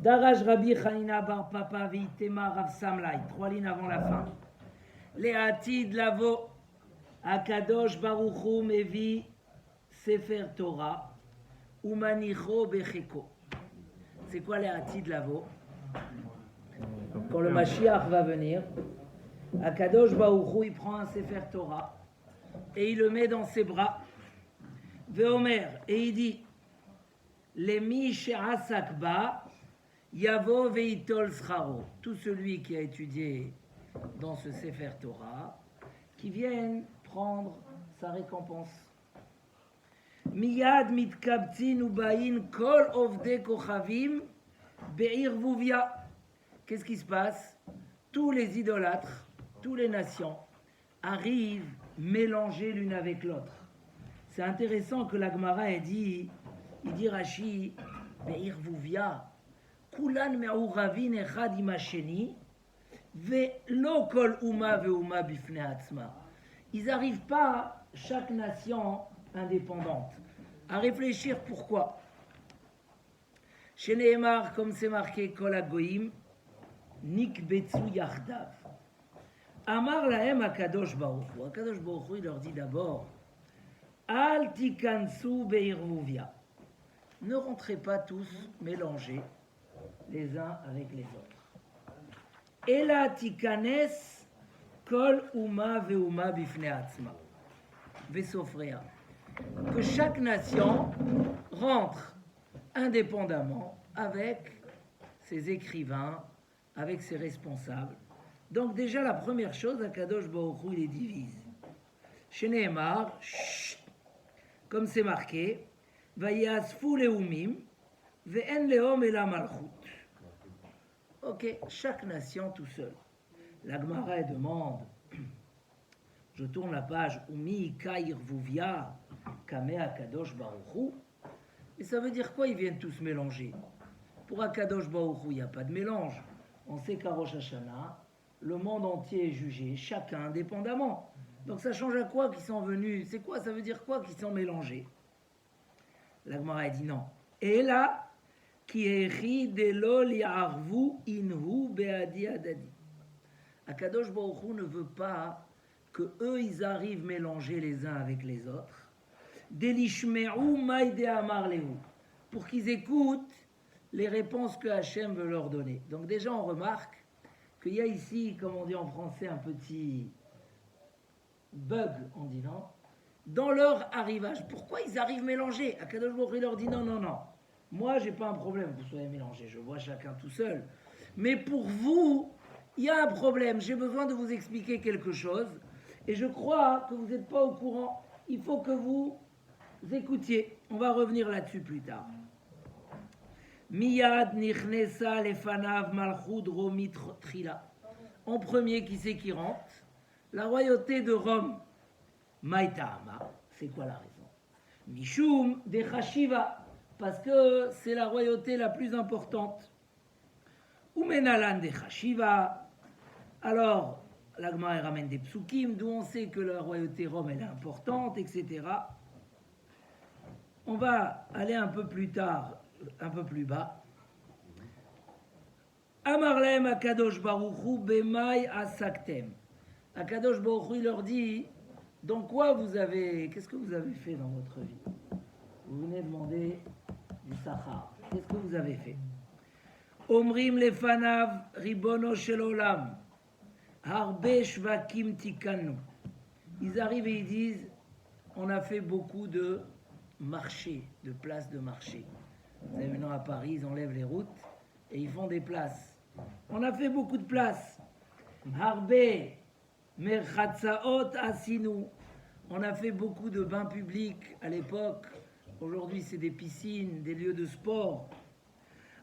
Daraj Rabbi Hanina Bar Papa Vitema Rav Samlai, 3 lignes avant la fin. Le'atid lavo Akadosh Baruch Hu mevi Sefer Torah umanicho becheko. C'est quoi le'atid lavo? Quand le Mashiach va venir, Akadosh Baruch Hu il prend un Sefer Torah et il le met dans ses bras. Veomer, et il dit Lemi she'asak ba yavo veitol scharo. Tout celui qui a étudié dans ce Sefer Torah, qui vienne prendre sa récompense. Miyad mitkabtzin ubain kol ovde kochavim be'irvuvia. Qu'est-ce qui se passe? Tous les idolâtres, toutes les nations arrivent mélangées l'une avec l'autre. C'est intéressant que la Gemara ait dit, il dit Rashi, be'irvuvia, kulan me'uravin echad im hasheni, ve'lo kol uma ve'uma bifnei atzma. Ils n'arrivent pas, chaque nation indépendante, à réfléchir pourquoi. Chez Nehemar, comme c'est marqué, kol hagoyim, nikbetsu yardav. Amar lahem akadosh baruch hu. Akadosh baruch hu, il leur dit d'abord, al tikansu be'irvuvia. Ne rentrez pas tous mélangés les uns avec les autres. Ela tikanes kol uma ve'uma bifnei atzma ve'sofrea. Que chaque nation rentre indépendamment avec ses écrivains, avec ses responsables. Donc déjà la première chose, Akadosh Baruch Hu, il les divise. Chez Nehemar, comme c'est marqué, Vayasfu leumim ve'en lehom ela malchut. Ok, chaque nation tout seul. La Gemara demande, je tourne la page, Umi kair vuvia kame Akadosh Baruch Hu. Et ça veut dire quoi? Ils viennent tous mélanger. Pour Akadosh Baruch Hu, il n'y a pas de mélange. On sait qu'à Rosh Hashanah, le monde entier est jugé, chacun indépendamment. Donc ça change à quoi qu'ils sont venus? C'est quoi? Ça veut dire quoi qu'ils sont mélangés? La Gemara dit non. Et là, qui eri delo li'arvu inhu be'adi adadi. Akadosh Baruch Hu ne veut pas que eux ils arrivent mélangés les uns avec les autres. Delishme'u maïde amar lehu. Pour qu'ils écoutent les réponses que Hachem veut leur donner. Donc déjà on remarque qu'il y a ici, comme on dit en français, un petit bug, on dit non, dans leur arrivage. Pourquoi ils arrivent mélangés? Akadosh Baruch Hu leur dit non, non, non. Moi, j'ai pas un problème que vous soyez mélangés. Je vois chacun tout seul. Mais pour vous, il y a un problème. J'ai besoin de vous expliquer quelque chose. Et je crois que vous n'êtes pas au courant. Il faut que vous écoutiez. On va revenir là-dessus plus tard. Miyad nichnesa lefanav malchut romit trila. En premier, qui c'est qui rentre? La royauté de Rome. Maïtama. C'est quoi la raison? Mishum de Chashiva. Parce que c'est la royauté la plus importante. Umenalan de Chashiva. Alors, la Gemara ramène des psukim, d'où on sait que la royauté Rome elle est importante, etc. On va aller un peu plus tard, un peu plus bas. Amarlem Akadosh Baruch Hu bemai asaktem. Akadosh Baruch Hu leur dit, dans quoi qu'est-ce que vous avez fait dans votre vie? Vous venez demander du Sahar. Qu'est-ce que vous avez fait? Omrim lefanav ribono shel olam. Harbe shvakim tikanu. Ils arrivent et ils disent, on a fait beaucoup de marchés, de places de marché. Vous savez, maintenant à Paris, ils enlèvent les routes et ils font des places. On a fait beaucoup de places. Harbe merchatzaot asinu. On a fait beaucoup de bains publics à l'époque. Aujourd'hui, c'est des piscines, des lieux de sport.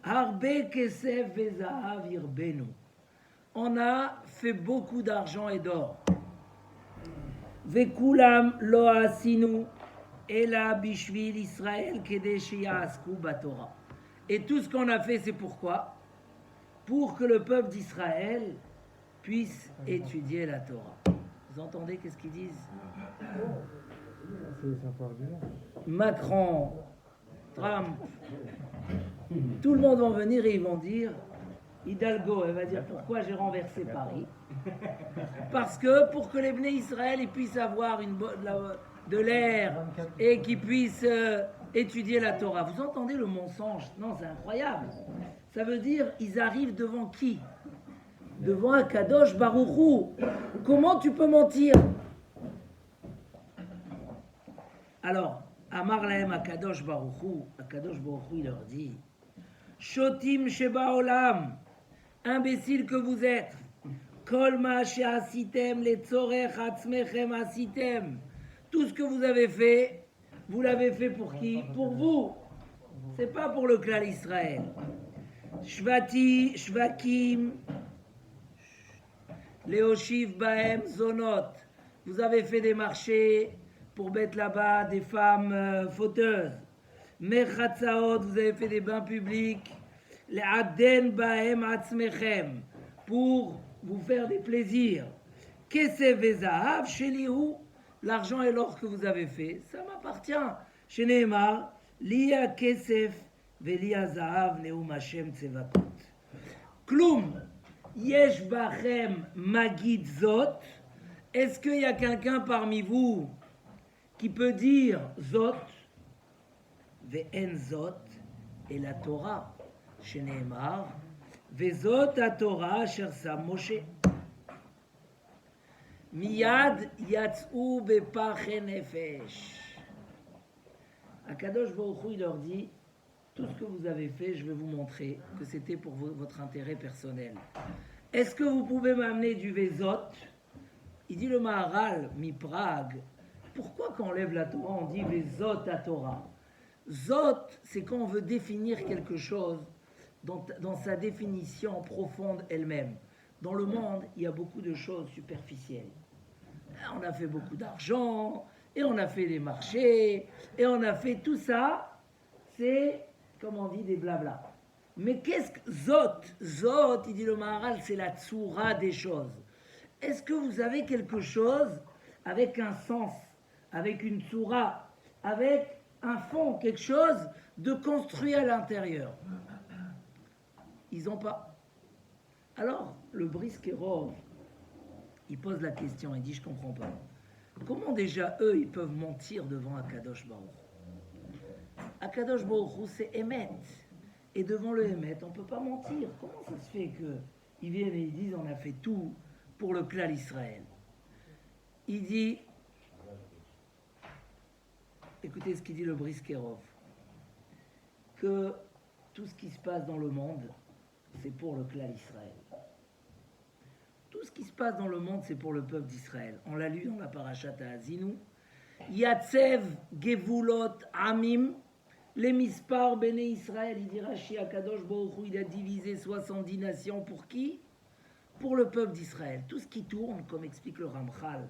Harbe kesef vezahav irbenu. On a fait beaucoup d'argent et d'or. Vekulam lo asinu ela bishvil Israël kede sheyasku batora. Et tout ce qu'on a fait, c'est pourquoi? Pour que le peuple d'Israël puisse étudier la Torah. Vous entendez qu'est-ce qu'ils disent? Macron, Trump, Tout le monde va venir et ils vont dire, Hidalgo, elle va dire pourquoi j'ai renversé Paris. Parce que pour que les Bnei Israël ils puissent avoir de l'air et qu'ils puissent étudier la Torah. Vous entendez le mensonge? Non, c'est incroyable. Ça veut dire, ils arrivent devant qui? Devant un Kadosh Baruch Hu. Comment tu peux mentir? Alors, Amar lahem Akadosh Baruch Hu, Akadosh Baruch Hu, il leur dit, Shotim Sheba Olam, imbécile que vous êtes, Kol ma she'asitem letzorech atzmechem asitem. Tout ce que vous avez fait, vous l'avez fait pour qui? Pour vous. C'est pas pour le clan Israël. Shvati, Shvakim, Leoshiv Bahem Zonot. Vous avez fait des marchés pour mettre là-bas des femmes fauteuses. Merchatzaot, vous avez fait des bains publics. Les Aden Bahem Atzmechem, pour vous faire des plaisirs. Kesef Vezahav, Shelihu, l'argent et l'or que vous avez fait, ça m'appartient. Chez Nehemar, Lia Kesef, Velia Zahav, Neum Hashem Tsevakot. Klum, Yesh Bachem Magid Zot. Est-ce qu'il y a quelqu'un parmi vous qui peut dire Zot, Ve'en Zot, et la Torah, chez Nehemar, Vezot Torah Asher Sam Moshe. Miyad Yatzou Bepache Nefesh. Akadosh Baruch Hu, il leur dit, tout ce que vous avez fait, je vais vous montrer que c'était pour votre intérêt personnel. Est-ce que vous pouvez m'amener du Vezot? Il dit le Maharal, mi Prague, pourquoi quand on lève la Torah, on dit Vezot à Torah? Zot, c'est quand on veut définir quelque chose dans sa définition profonde elle-même. Dans le monde, il y a beaucoup de choses superficielles. On a fait beaucoup d'argent, et on a fait des marchés, et on a fait tout ça, c'est, comme on dit, des blabla. Mais qu'est-ce que Zot? Zot, il dit le Maharal, c'est la tsoura des choses. Est-ce que vous avez quelque chose avec un sens, avec une tsoura, avec un fond, quelque chose de construit à l'intérieur? Ils n'ont pas. Alors, le Briskerov, il pose la question, il dit, je ne comprends pas. Comment déjà, eux, ils peuvent mentir devant Akadosh Baruch Hu? Akadosh Baruch Hu, c'est Emet. Et devant le Emet, on ne peut pas mentir. Comment ça se fait qu'ils viennent et ils disent, on a fait tout pour le clan Israël? Il dit, écoutez ce qu'il dit le Briskerov, que tout ce qui se passe dans le monde, c'est pour le clan Israël. Tout ce qui se passe dans le monde, c'est pour le peuple d'Israël. On l'a lu dans la parashat Ha'azinu. Yatsev Gevulot Amim, les mispar Béné Israël. Il dit Rashi Akadosh Baruch Hu, il a divisé 70 nations pour qui? Pour le peuple d'Israël. Tout ce qui tourne, comme explique le Ramchal,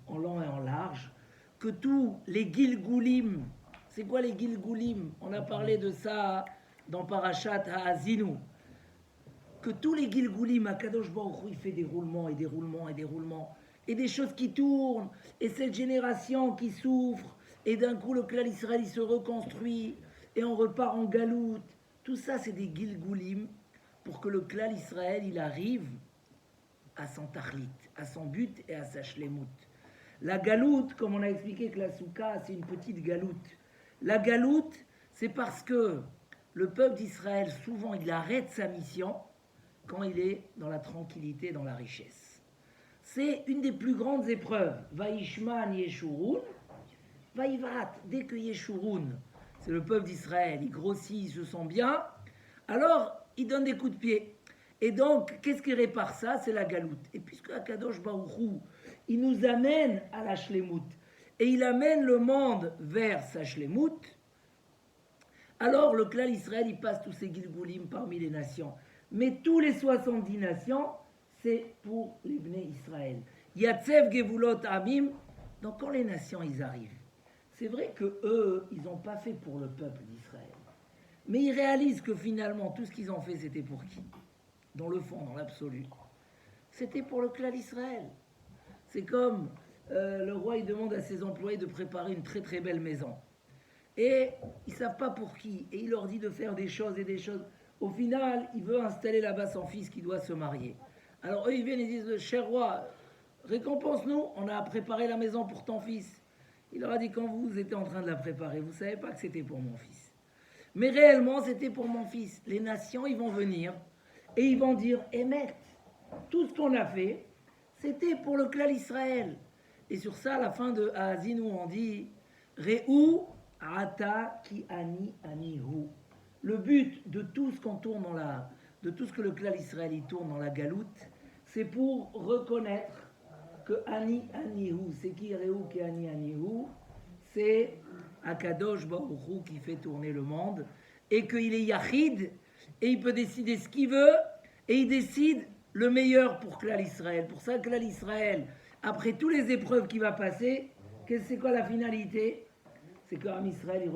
en long et en large, que tous les Gilgulim, c'est quoi les Gilgulim? On a parlé de ça dans parashat Ha'azinu. Que tous les Gilgulim, Akadosh Baruch Hu, il fait des roulements et des roulements et des roulements, et des choses qui tournent, et cette génération qui souffre, et d'un coup le clan Israël il se reconstruit, et on repart en galoute. Tout ça c'est des Gilgulim pour que le clan Israël il arrive à son tachlit, à son but et à sa shlemut. La galoute, comme on a expliqué que la soukha c'est une petite galoute. La galoute, c'est parce que le peuple d'Israël souvent il arrête sa mission quand il est dans la tranquillité, dans la richesse. C'est une des plus grandes épreuves. Vaishman Yeshurun, Vaivrat, dès que Yeshurun, c'est le peuple d'Israël, il grossit, il se sent bien, alors il donne des coups de pied. Et donc, qu'est-ce qui répare ça? C'est la galoute. Et puisque Akadosh Baruch Hu, il nous amène à la shlemut, et il amène le monde vers sa shlemut, alors le clan Israël, il passe tous ses gilgulim parmi les nations. Mais tous les 70 nations, c'est pour les Bnei Israël. Yatsev Gevulot Amim, donc quand les nations, ils arrivent, c'est vrai que eux, ils n'ont pas fait pour le peuple d'Israël. Mais ils réalisent que finalement, tout ce qu'ils ont fait, c'était pour qui? Dans le fond, dans l'absolu. C'était pour le clan d'Israël. C'est comme le roi, il demande à ses employés de préparer une très très belle maison. et ils ne savent pas pour qui. Et il leur dit de faire des choses et des choses. Au final, il veut installer là-bas son fils qui doit se marier. Alors eux, ils viennent et disent, cher roi, récompense-nous, on a préparé la maison pour ton fils. Il leur a dit, quand vous étiez en train de la préparer, vous ne savez pas que c'était pour mon fils. Mais réellement, c'était pour mon fils. Les nations, ils vont venir et ils vont dire, Émet, tout ce qu'on a fait, c'était pour le clan Israël. Et sur ça, à la fin de Haazinu, on dit, Re'u ata ki ani anihu. Le but de tout ce qu'on tourne de tout ce que le clan Israël y tourne dans la galoute, c'est pour reconnaître que Ani Anihu, c'est qui Re'u ki Ani Anihu, c'est Akadosh Baruch Hu qui fait tourner le monde, et qu'il est Yachid, et il peut décider ce qu'il veut, et il décide le meilleur pour Klal Israël. Pour ça, Klal Israël, après toutes les épreuves qu'il va passer, c'est quoi la finalité? C'est qu'Am Israël, il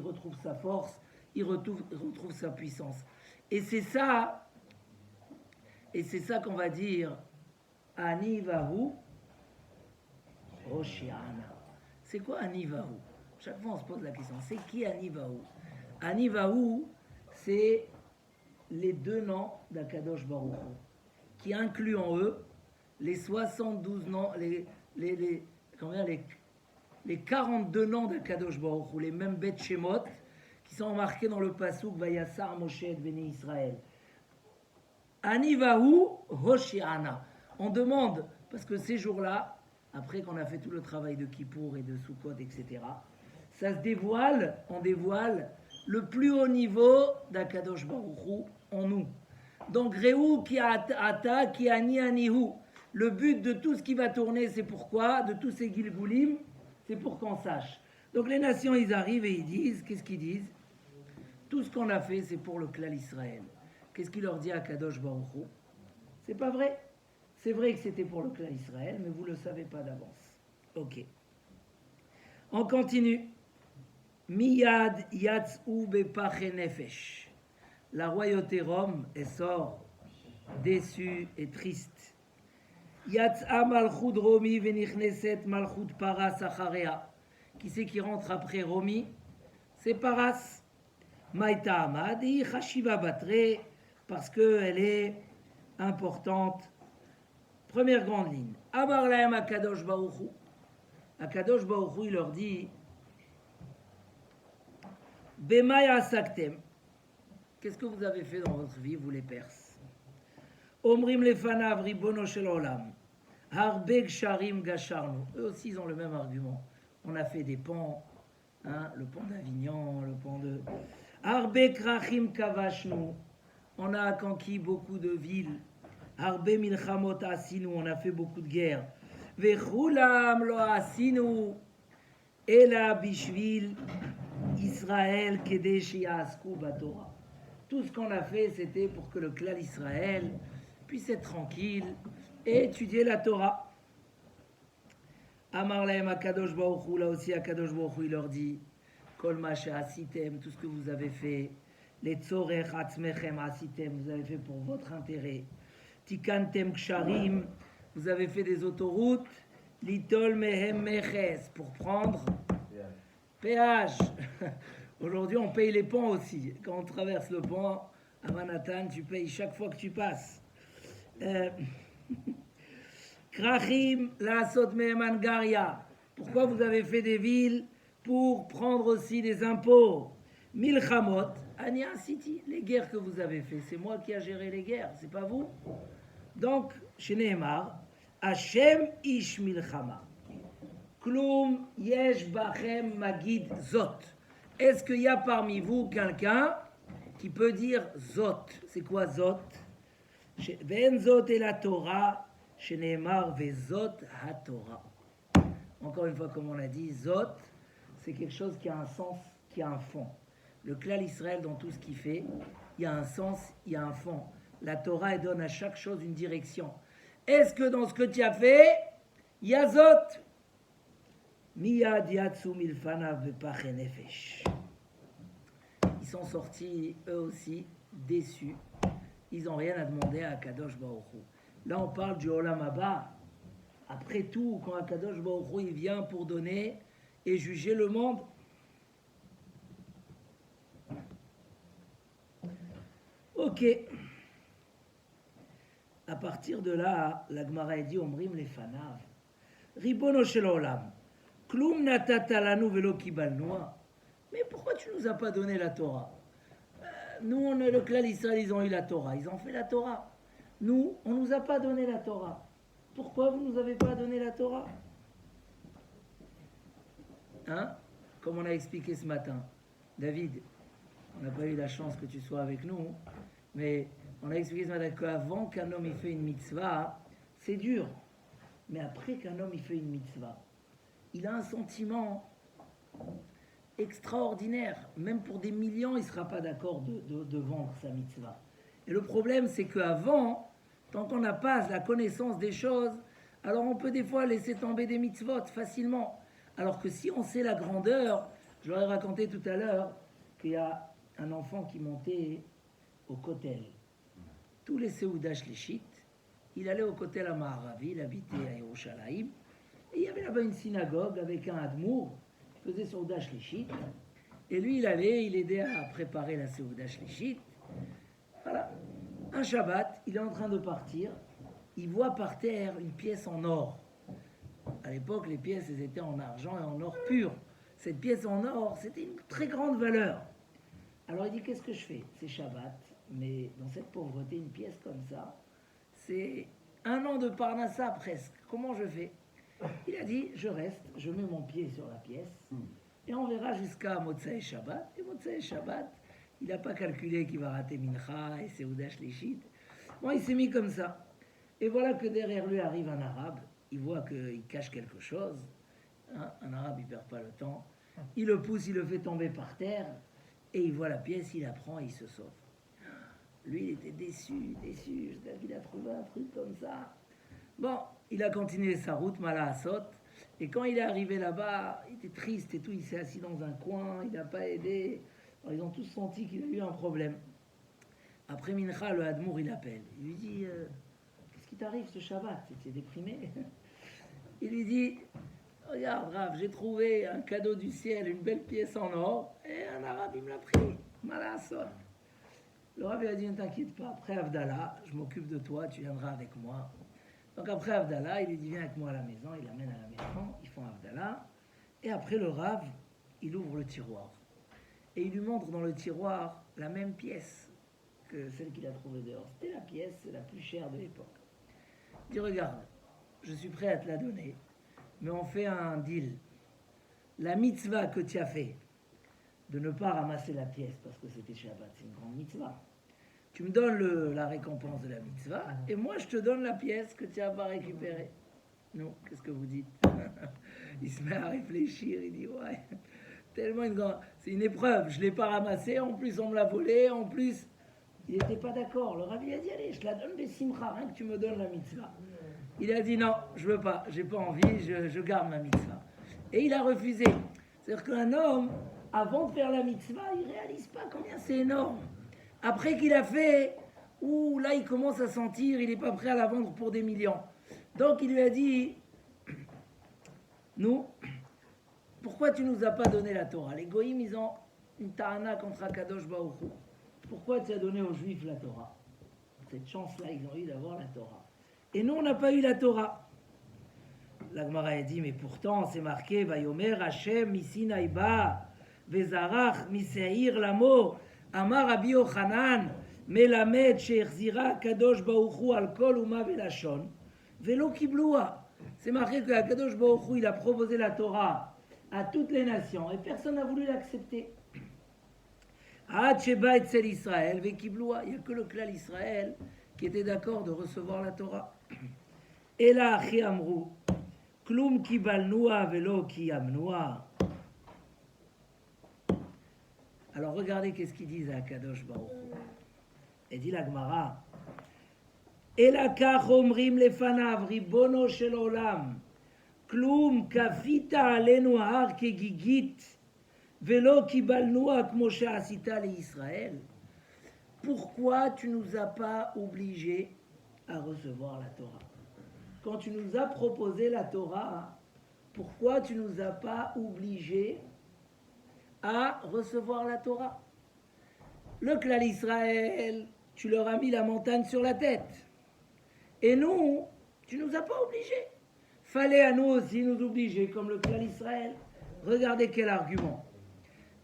retrouve sa force, il retrouve sa puissance. Et c'est ça qu'on va dire Ani Vahu Hoshiana. C'est quoi Ani Vahu? Chaque fois on se pose la question, c'est qui Ani Vahu? Ani Vahu, c'est les deux noms d'Akadosh Baruch Hu, qui incluent en eux les 72 noms, les 42 noms d'Akadosh Baruch Hu, les mêmes Bet Shemot, qui sont marqués dans le Pasuk Vayassar Moshe et Béni Israël. Anivahu Hoshiana. On demande, parce que ces jours-là, après qu'on a fait tout le travail de Kippour et de Sukkot, etc., ça se dévoile, on dévoile le plus haut niveau d'Akadosh Baruch Hu en nous. Donc, Re'u ki ata ki ani anihu. Le but de tout ce qui va tourner, c'est pourquoi, de tous ces Gilgulim, c'est pour qu'on sache. Donc, les nations, ils arrivent et ils disent, qu'est-ce qu'ils disent? Tout ce qu'on a fait, c'est pour le clan Israël. Qu'est-ce qu'il leur dit à Kadosh Baruch Hu? C'est pas vrai. C'est vrai que c'était pour le clan Israël, mais vous ne le savez pas d'avance. Ok. On continue. Miyad yatz'u bepache nefesh. La royauté Rome, elle sort déçue et triste. Yatz'a malchut Romi venichneset malchut Paras acharea. Qui c'est qui rentre après Romi? C'est Paras. Maïta Amadi Chashiva Batre, parce qu'elle est importante. Première grande ligne. Amar lahem Akadosh Baruch Hu. Akadosh Baruch Hu, il leur dit Bemaya Asaktem. Qu'est-ce que vous avez fait dans votre vie, vous les Perses? Omrim lefanav ribono shel olam. Harbe gsharim gasharnu. Eux aussi, ils ont le même argument. On a fait des ponts, hein, le pont d'Avignon, le pont de... Harbe krachim kavashnu. On a conquis beaucoup de villes. Harbe milchamot asinu. On a fait beaucoup de guerres. Vechulam lo asinu. Ela bishvil Israël kedesh yasku batora. Tout ce qu'on a fait, c'était pour que le clan Israël puisse être tranquille et étudier la Torah. Amar lahem Akadosh Baruch Hu, là aussi Akadosh Baruch Hu, il leur dit Kol ma she'asitem, tout ce que vous avez fait, les tzorech atzmechem asitem, vous avez fait pour votre intérêt. Tikantem ksharim, vous avez fait des autoroutes. Litol mehem meches, pour prendre péage. Aujourd'hui, on paye les ponts aussi. Quand on traverse le pont à Manhattan, tu payes chaque fois que tu passes. Krachim la'asot mehem angaria. Pourquoi vous avez fait des villes? Pour prendre aussi des impôts. Milchamot, Ania City, les guerres que vous avez fait, c'est moi qui a géré les guerres, c'est pas vous. Donc, chez Nehemar, Hashem ish milchama. Klum yesh bachem magid zot. Est-ce qu'il y a parmi vous quelqu'un qui peut dire zot? C'est quoi zot? Ve'en zot et la Torah, chez Nehemar ve'zot ha Torah. Encore une fois, comme on l'a dit, zot, c'est quelque chose qui a un sens, qui a un fond. Le clan Israël, dans tout ce qu'il fait, il y a un sens, il y a un fond. La Torah, elle donne à chaque chose une direction. Est-ce que dans ce que tu as fait, il y a zot? Miyad yatsu milfanav bepache nefesh. Ils sont sortis, eux aussi, déçus. Ils n'ont rien à demander à Kadosh Baruch Hu. Là, on parle du Olam Haba. Après tout, quand Kadosh Baruch Hu, il vient pour donner et juger le monde, Ok. À partir de là, la Gemara dit Omrim les fanav. Ribono shel olam. Klum natata lanu velo kibalnoa. Mais pourquoi tu nous as pas donné la Torah? Nous, on est le clan Israël, ils ont eu la Torah. Ils ont fait la Torah. Nous, on nous a pas donné la Torah. Pourquoi vous nous avez pas donné la Torah? Hein? Comme on a expliqué ce matin. David, on n'a pas eu la chance que tu sois avec nous, mais on a expliqué ce matin qu'avant qu'un homme il fait une mitzvah, c'est dur. Mais après qu'un homme il fait une mitzvah, il a un sentiment extraordinaire. Même pour des millions, il ne sera pas d'accord de vendre sa mitzvah. Et le problème, c'est qu'avant, tant qu'on n'a pas la connaissance des choses, alors on peut des fois laisser tomber des mitzvot facilement. Alors que si on sait la grandeur, je leur ai raconté tout à l'heure qu'il y a un enfant qui montait au kotel. Tous les Seouda Shlichit, il allait au kotel à Maharavi, il habitait à Yerushalayim, et il y avait là-bas une synagogue avec un admour qui faisait Seouda Shlichit, et lui il allait, il aidait à préparer la Seouda Shlichit. Voilà. Un Shabbat, il est en train de partir, il voit par terre une pièce en or. À l'époque, les pièces elles étaient en argent et en or pur. Cette pièce en or, c'était une très grande valeur. Alors il dit, qu'est-ce que je fais? C'est Shabbat, mais dans cette pauvreté, une pièce comme ça, c'est un an de Parnassa presque. Comment je fais? Il a dit, je reste, je mets mon pied sur la pièce, et on verra jusqu'à Motsai Shabbat. Et Motsai Shabbat, il n'a pas calculé qu'il va rater Mincha et Seouda Shlichit. Bon, il s'est mis comme ça. Et voilà que derrière lui arrive un arabe. Il voit qu'il cache quelque chose. Hein, un arabe, il ne perd pas le temps. Il le pousse, il le fait tomber par terre. Et il voit la pièce, il la prend et il se sauve. Lui, il était déçu. Il a trouvé un truc comme ça. Bon, il a continué sa route, Mala Asot. Et quand il est arrivé là-bas, il était triste et tout. Il s'est assis dans un coin, il n'a pas aidé. Alors, ils ont tous senti qu'il a eu un problème. Après Mincha, le Hadmour, il appelle. Il lui dit, qu'est-ce qui t'arrive ce Shabbat? Tu es déprimé? Il lui dit, regarde Rav, j'ai trouvé un cadeau du ciel, une belle pièce en or, et un arabe il me l'a pris, Malassot. Le Rav il a dit, ne t'inquiète pas, après Havdalah, je m'occupe de toi, tu viendras avec moi. Donc après Havdalah, il lui dit, viens avec moi à la maison, il l'amène à la maison, ils font Havdalah, et après le Rav, il ouvre le tiroir. Et il lui montre dans le tiroir la même pièce que celle qu'il a trouvée dehors. C'était la pièce la plus chère de l'époque. Il dit, regarde, je suis prêt à te la donner, mais on fait un deal. La mitzvah que tu as fait, de ne pas ramasser la pièce parce que c'était Shabbat, c'est une grande mitzvah. Tu me donnes la récompense de la mitzvah, et moi je te donne la pièce que tu n'as pas récupérée. Non, qu'est-ce que vous dites? Il se met à réfléchir, il dit, ouais, tellement c'est une épreuve, je ne l'ai pas ramassée, en plus on me l'a volée, en plus... Il n'était pas d'accord. Le Rabbi a dit, allez, je la donne des simcha, rien que tu me donnes la mitzvah. Il a dit, non, je veux pas, j'ai pas envie, je garde ma mitzvah. Et il a refusé. C'est-à-dire qu'un homme, avant de faire la mitzvah, il réalise pas combien c'est énorme. Après qu'il a fait, là il commence à sentir, il n'est pas prêt à la vendre pour des millions. Donc il lui a dit, nous, pourquoi tu nous as pas donné la Torah? Les goïms, ils ont une ta'ana contre Akadosh Baruch Hu. Pourquoi tu as donné aux Juifs la Torah? Cette chance-là, ils ont eu d'avoir la Torah. Et nous, on n'a pas eu la Torah. La Gemara a dit, mais pourtant, c'est marqué, Vayomer Hashem misinaï ba, vezarach miseir lamo, amar Rabbi Yochanan, melamed she'echzira kadosh baruchu al kol uma velashon, velo kibloua. C'est marqué que Kadosh Baruch Hu, il a proposé la Torah à toutes les nations, et personne n'a voulu l'accepter. Il n'y a que le clan Israël qui était d'accord de recevoir la Torah. Et là, Amrou, Klum kibalnoua velo ki amnoua. Alors regardez qu'est-ce qu'ils disent à Kadosh Baruch Hu. Et dit la Gemara, Elakach omrim lefanav ribono shel olam, Klum kafita alenu har kegigit. Velo kibalnoua kmoshe asita le Israël. Pourquoi tu nous as pas obligés à recevoir la Torah? Quand tu nous as proposé la Torah, pourquoi tu nous as pas obligés à recevoir la Torah? Le clan Israël, tu leur as mis la montagne sur la tête. Et nous, tu nous as pas obligés. Fallait à nous aussi nous obliger, comme le clan Israël. Regardez quel argument.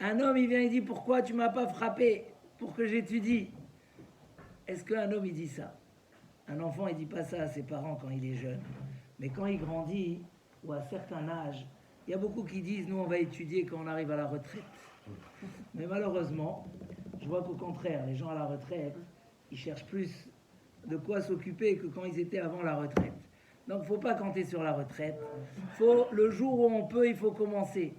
Un homme, il vient, il dit, pourquoi tu m'as pas frappé pour que j'étudie? Est-ce qu'un homme, il dit ça? Un enfant, il dit pas ça à ses parents quand il est jeune. Mais quand il grandit, ou à un certain âge, il y a beaucoup qui disent, nous, on va étudier quand on arrive à la retraite. Mais malheureusement, je vois qu'au contraire, les gens à la retraite, ils cherchent plus de quoi s'occuper que quand ils étaient avant la retraite. Donc, il ne faut pas compter sur la retraite. Le jour où on peut, il faut commencer.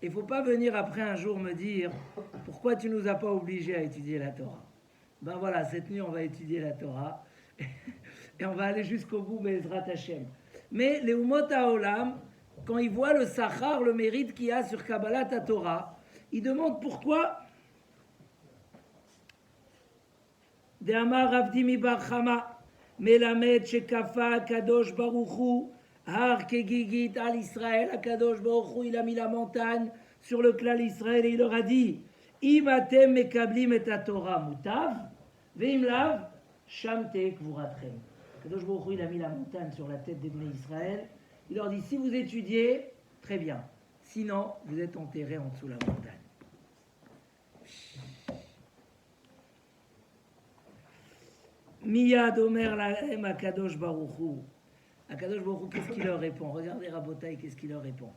Il ne faut pas venir après un jour me dire « Pourquoi tu ne nous as pas obligés à étudier la Torah ?» Ben voilà, cette nuit, on va étudier la Torah. Et on va aller jusqu'au bout, Bezrat Hashem. Mais les Umot HaOlam, quand ils voient le Sachar, le mérite qu'il y a sur Kabbalat Torah, ils demandent pourquoi. De Amar Ravdimi Bar Chama, Melamed Shekafa Kadosh Baruchu, Har Kegigit Al Israël, Kadosh Baruchu, il a mis la montagne sur le clan Israël et il leur a dit Im atem mekablim et Torah mutav, veim lav, shamte kvuratrem. Kadosh Baruchu, il a mis la montagne sur la tête des Bnei Israël. Il leur dit si vous étudiez, très bien. Sinon, vous êtes enterrés en dessous de la montagne. Miyad Omer Lahem Akadosh Baruchu. Akadosh Baruchu, qu'est-ce qu'il leur répond? Regardez Rabotai, qu'est-ce qu'il leur répond?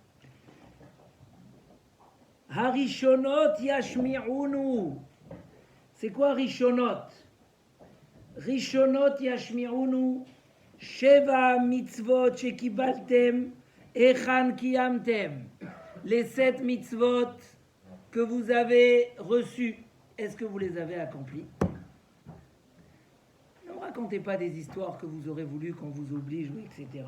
Harishonot Yashmi'unu. C'est quoi Rishonot? Rishonot Yashmi'unu. Sheva mitzvot shekibaltem echan kiyamtem. Les 7 mitzvot que vous avez reçus, est-ce que vous les avez accomplis? Ne me racontez pas des histoires que vous aurez voulu qu'on vous oblige, etc.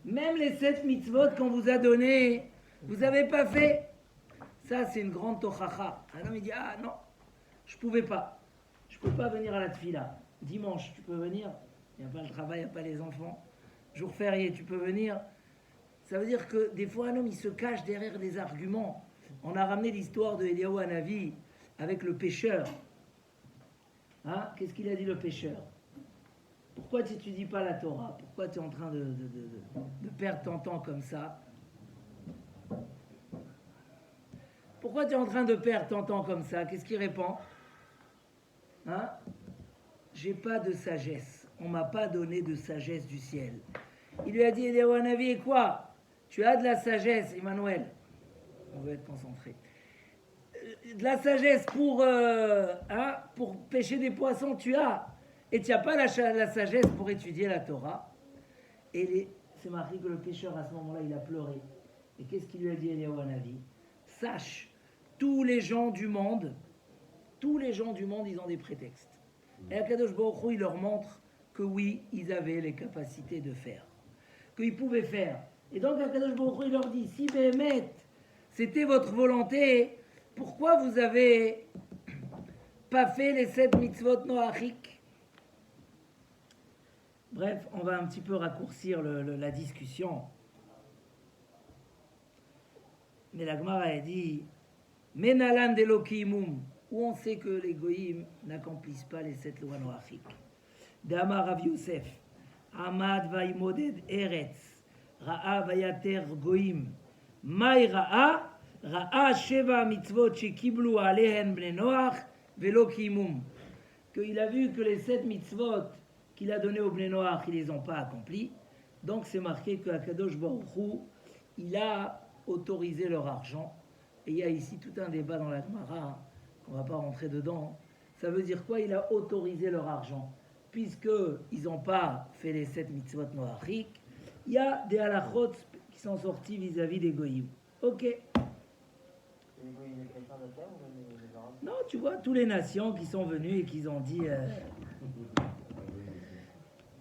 Même les 7 mitzvot qu'on vous a donnés, vous n'avez pas fait. Ça, c'est une grande tochacha. Un homme, il dit, ah non, je ne pouvais pas. Je ne peux pas venir à la tfila. Dimanche, tu peux venir? Il n'y a pas le travail, il n'y a pas les enfants. Jour férié, tu peux venir? Ça veut dire que des fois, un homme, il se cache derrière des arguments. On a ramené l'histoire de Eliyahu Hanavi avec le pêcheur. Hein? Qu'est-ce qu'il a dit, le pêcheur? Pourquoi tu n'étudies pas la Torah? Pourquoi tu es en train de perdre ton temps comme ça? Pourquoi tu es en train de perdre ton temps comme ça? Qu'est-ce qu'il répond? Hein? J'ai pas de sagesse. On m'a pas donné de sagesse du ciel. Il lui a dit, Eliyahu Hanavi, et quoi? Tu as de la sagesse, Emmanuel. On veut être concentré. De la sagesse pour pêcher des poissons, tu as. Et tu n'as pas la sagesse pour étudier la Torah. Et c'est marqué que le pêcheur, à ce moment-là, il a pleuré. Et qu'est-ce qu'il lui a dit, Eliyahu Hanavi? Sache, tous les gens du monde, ils ont des prétextes. Et Akadosh Baruch Hu, il leur montre que oui, ils avaient les capacités de faire. Qu'ils pouvaient faire. Et donc Akadosh Baruch Hu, il leur dit, si Béhémet, c'était votre volonté, pourquoi vous avez pas fait les 7 mitzvot noachik? Bref, on va un petit peu raccourcir la discussion. Mais la Gemara a dit Menalan delokimum, où on sait que les goïms n'accomplissent pas les 7 lois noachiques. D'Amar Rav Yosef, Amad vaimoded eretz, Ra'a vayater goïm, Maï Ra'a sheva mitzvot shekiblu alehen bnei Noach velokimum. Qu'il a vu que les 7 mitzvot qu'il a donnés aux bnei Noach, ils les ont pas accomplis. Donc c'est marqué que Akadosh Baruch Hu, il a autorisé leur argent. Et il y a ici tout un débat dans la Gemara, qu'on ne va pas rentrer dedans. Ça veut dire quoi? Il a autorisé leur argent. Puisqu'ils n'ont pas fait les 7 mitzvot noachik, il y a des halachot qui sont sortis vis-à-vis des goyim. Ok. Non, tu vois, toutes les nations qui sont venues et qui ont dit...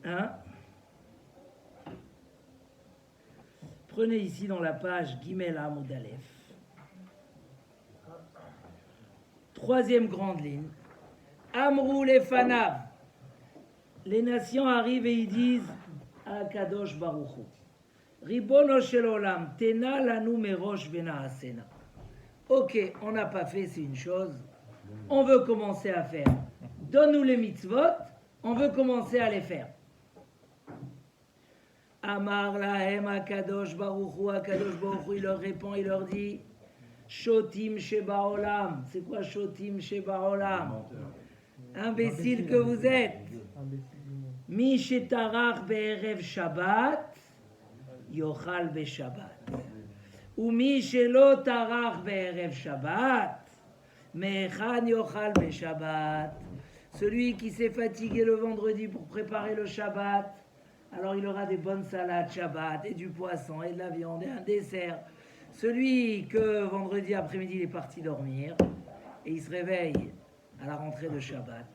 Hein? Prenez ici dans la page Gimel Amud Aleph. 3e grande ligne. Amrou les Fanav. Les nations arrivent et ils disent à Kadosh Baruch Hu. Ribono shel olam, tena lanu merosh venaasena. Ok, on n'a pas fait, c'est une chose. On veut commencer à faire. donne-nous les mitzvot, on veut commencer à les faire. Amar lahem Akadosh Baruch Hu, il leur répond, il leur dit, Shotim Sheba Olam. C'est quoi Shotim Sheba Olam? Imbécile que vous êtes. Mi shetarach be'erev Shabbat, yochal be'Shabbat. Ou mi shelo tarach be'erev Shabbat, me'echan yochal be'Shabbat. Celui qui s'est fatigué le vendredi pour préparer le Shabbat, alors il aura des bonnes salades Shabbat, et du poisson, et de la viande, et un dessert. Celui que vendredi après-midi il est parti dormir, et il se réveille à la rentrée de Shabbat,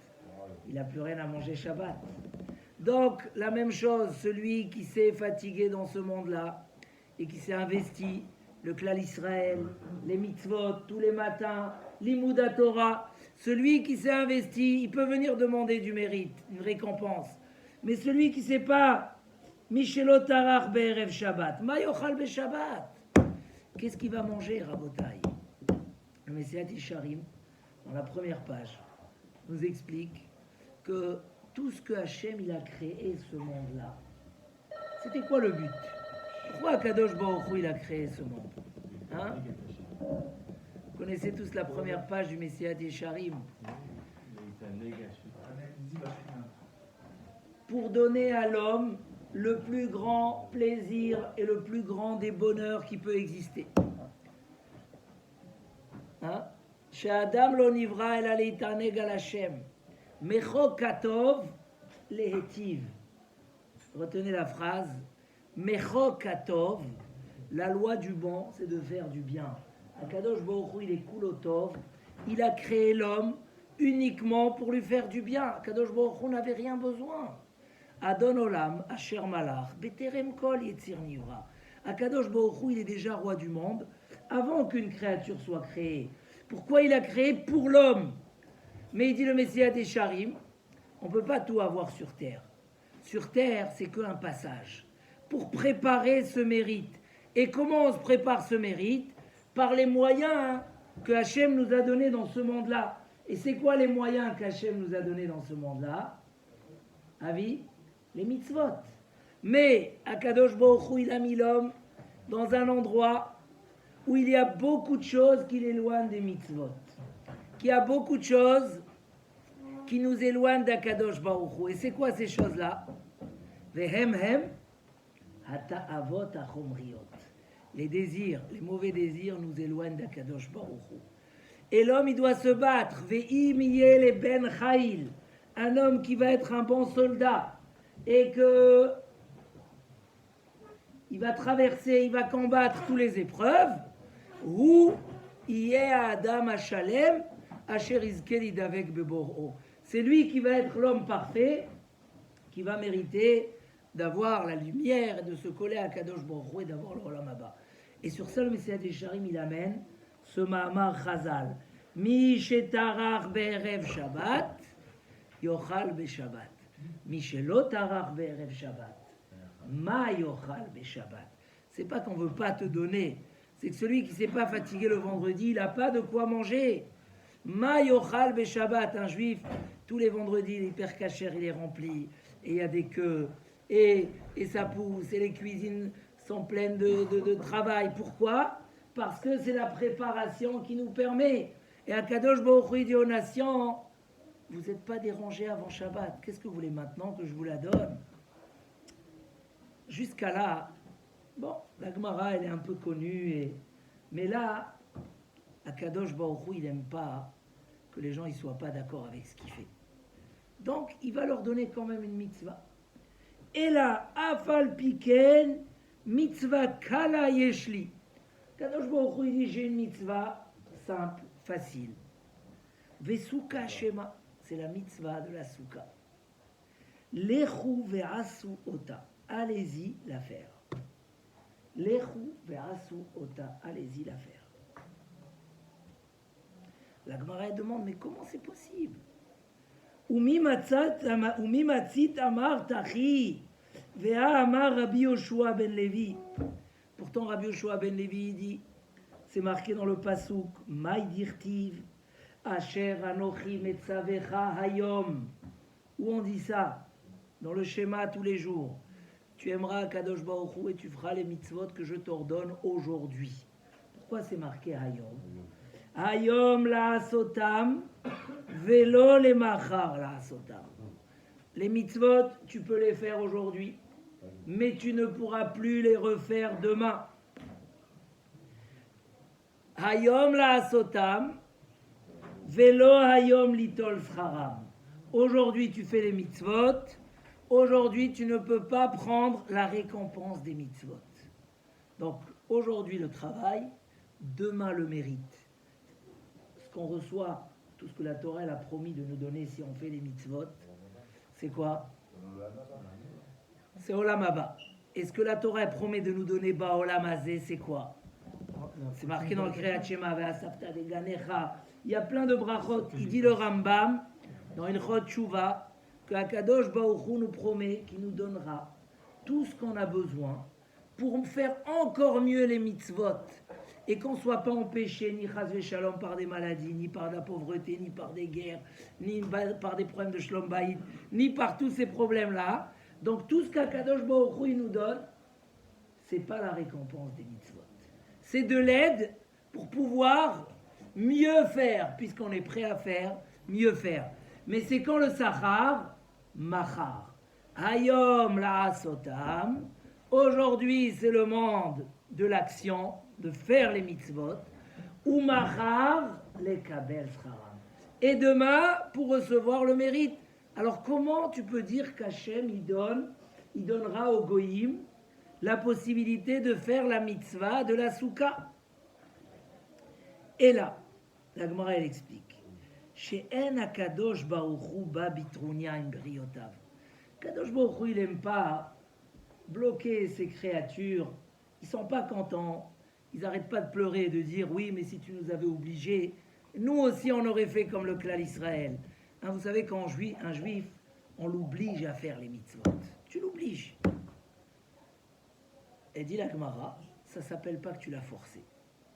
il n'a plus rien à manger Shabbat. Donc la même chose, celui qui s'est fatigué dans ce monde-là, et qui s'est investi, le Klal Israël, les mitzvot, tous les matins, l'Imouda Torah, celui qui s'est investi, il peut venir demander du mérite, une récompense. Mais celui qui ne sait pas, Mishelo Tarach Be'erev Shabbat, Ma yochal Be'Shabbat, qu'est-ce qu'il va manger, Rabotai? Le Messiat Yesharim, dans la première page, nous explique que tout ce que Hachem il a créé ce monde-là, c'était quoi le but? Pourquoi Kadosh Baruch Hu il a créé ce monde? Hein? Vous connaissez tous la première page du Messiat Yesharim. Pour donner à l'homme le plus grand plaisir et le plus grand des bonheurs qui peut exister. She'adam lo nivra ela leitaneg al Hashem. Mecho katov lehetiv. Retenez la phrase. Mecho katov, la loi du bon, c'est de faire du bien. Akadosh Baruch Hu, il est kulotov. Il a créé l'homme uniquement pour lui faire du bien. Akadosh Baruch Hu n'avait rien besoin. Adon Olam, Asher Malach, Beterem Kol Yetzir Nivra. Akadosh Baruch Hu, il est déjà roi du monde avant qu'une créature soit créée. Pourquoi il a créé? Pour l'homme. Mais il dit le Messias des Charim, on ne peut pas tout avoir sur terre. Sur terre, c'est qu'un passage. Pour préparer ce mérite. Et comment on se prépare ce mérite? Par les moyens que Hachem nous a donnés dans ce monde-là. Et c'est quoi les moyens qu'Hachem nous a donnés dans ce monde-là? Avis? Les mitzvot. Mais Akadosh Baruch Hu, il a mis l'homme dans un endroit où il y a beaucoup de choses qui l'éloignent des mitzvot. Qu'il y a beaucoup de choses qui nous éloignent d'Akadosh Baruch Hu. Et c'est quoi ces choses-là? Vehem hem hata'avot achomriot. Les désirs, les mauvais désirs nous éloignent d'Akadosh Baruch Hu. Et l'homme, il doit se battre. Ve'im yeh ben chayil. Un homme qui va être un bon soldat et que il va traverser, il va combattre toutes les épreuves. Ou yeh adam hashalem asher izke lidavek bebor'o. C'est lui qui va être l'homme parfait, qui va mériter d'avoir la lumière et de se coller à Kadosh Baruch Hu et d'avoir le Olam Haba. Et sur ça, le Messias des Charim, il amène ce Mahamar Chazal. Mi shetarach be'erev Shabbat, yochal be'Shabbat. Mi shelo tarach be'erev Shabbat, ma yochal be'Shabbat. C'est pas qu'on veut pas te donner, c'est que celui qui s'est pas fatigué le vendredi, il a pas de quoi manger. Ma yochal be'Shabbat, un juif, tous les vendredis, l'hyper cachère, il est rempli, et il y a des queues, et ça pousse, et les cuisines sont pleines de travail. Pourquoi? Parce que c'est la préparation qui nous permet. Et Akadosh Baruch Hu dit aux nations, vous n'êtes pas dérangés avant Shabbat. Qu'est-ce que vous voulez maintenant que je vous la donne? Jusqu'à là, bon, la Gemara, elle est un peu connue, mais là, Akadosh Baruch Hu, il n'aime pas que les gens ne soient pas d'accord avec ce qu'il fait. Donc, il va leur donner quand même une mitzvah. Et là, Afal Piken, mitzvah Kala Yeshli. Kadosh Baruch Hu, il dit, j'ai une mitzvah simple, facile. Vesuka Shema, c'est la mitzvah de la souka. Lechu ve'asu ota, allez-y la faire. Lechu ve'asu ota, allez-y la faire. La Gemara demande, mais comment c'est possible? Umi matzit amar tachi, ve'a amar Rabbi Yoshua ben Levi. Pourtant, Rabbi Yoshua ben Levi dit, c'est marqué dans le pasouk, Maï dirtiv, Asher anochi metzavecha hayom. Où on dit ça? Dans le schéma tous les jours. Tu aimeras Kadosh Baruch Hu et tu feras les mitzvot que je t'ordonne aujourd'hui. Pourquoi c'est marqué hayom? Hayom la asotam, velo le machar la asotam. Les mitzvot, tu peux les faire aujourd'hui, mais tu ne pourras plus les refaire demain. Hayom la asotam, velo hayom litol scharam. Aujourd'hui, tu fais les mitzvot. Aujourd'hui, tu ne peux pas prendre la récompense des mitzvot. Donc, aujourd'hui, le travail, demain, le mérite. Ce qu'on reçoit, tout ce que la Torah elle a promis de nous donner si on fait les mitzvot, c'est quoi? C'est Olam Haba. Et ce que la Torah elle promet de nous donner, Ba Olam Hazeh, c'est quoi? C'est marqué dans le Kriyat Shema, Ve'asafta deganecha. Il y a plein de brachot. Il dit le Rambam, dans Ilchot Tshuva, que Akadosh Baruch Hu nous promet qu'il nous donnera tout ce qu'on a besoin pour faire encore mieux les mitzvot et qu'on ne soit pas empêché ni chas v'shalom par des maladies, ni par la pauvreté, ni par des guerres, ni par des problèmes de shlom bayit, ni par tous ces problèmes-là. Donc tout ce qu'Akadosh Baruch Hu nous donne, c'est pas la récompense des mitzvot. C'est de l'aide pour pouvoir mieux faire, puisqu'on est prêt à faire, mieux faire. Mais c'est quand le sachar, machar. Hayom la asotam. Aujourd'hui, c'est le monde de l'action, de faire les mitzvot. Ou machar, les kabel scharam. Et demain, pour recevoir le mérite. Alors comment tu peux dire qu'Hachem, il donnera aux goyim la possibilité de faire la mitzvah de la souka? Et là, la Gemara, elle explique. She'en HaKadosh Baruch Hu ba bitrunia im briotav. Kadosh Baruch Hu, il n'aime pas bloquer ses créatures. Ils ne sont pas contents. Ils n'arrêtent pas de pleurer et de dire « Oui, mais si tu nous avais obligés, nous aussi on aurait fait comme le clan Israël. » Hein, vous savez, quand un juif, on l'oblige à faire les mitzvot. Tu l'obliges. Et dit la Gemara, ça ne s'appelle pas que tu l'as forcé.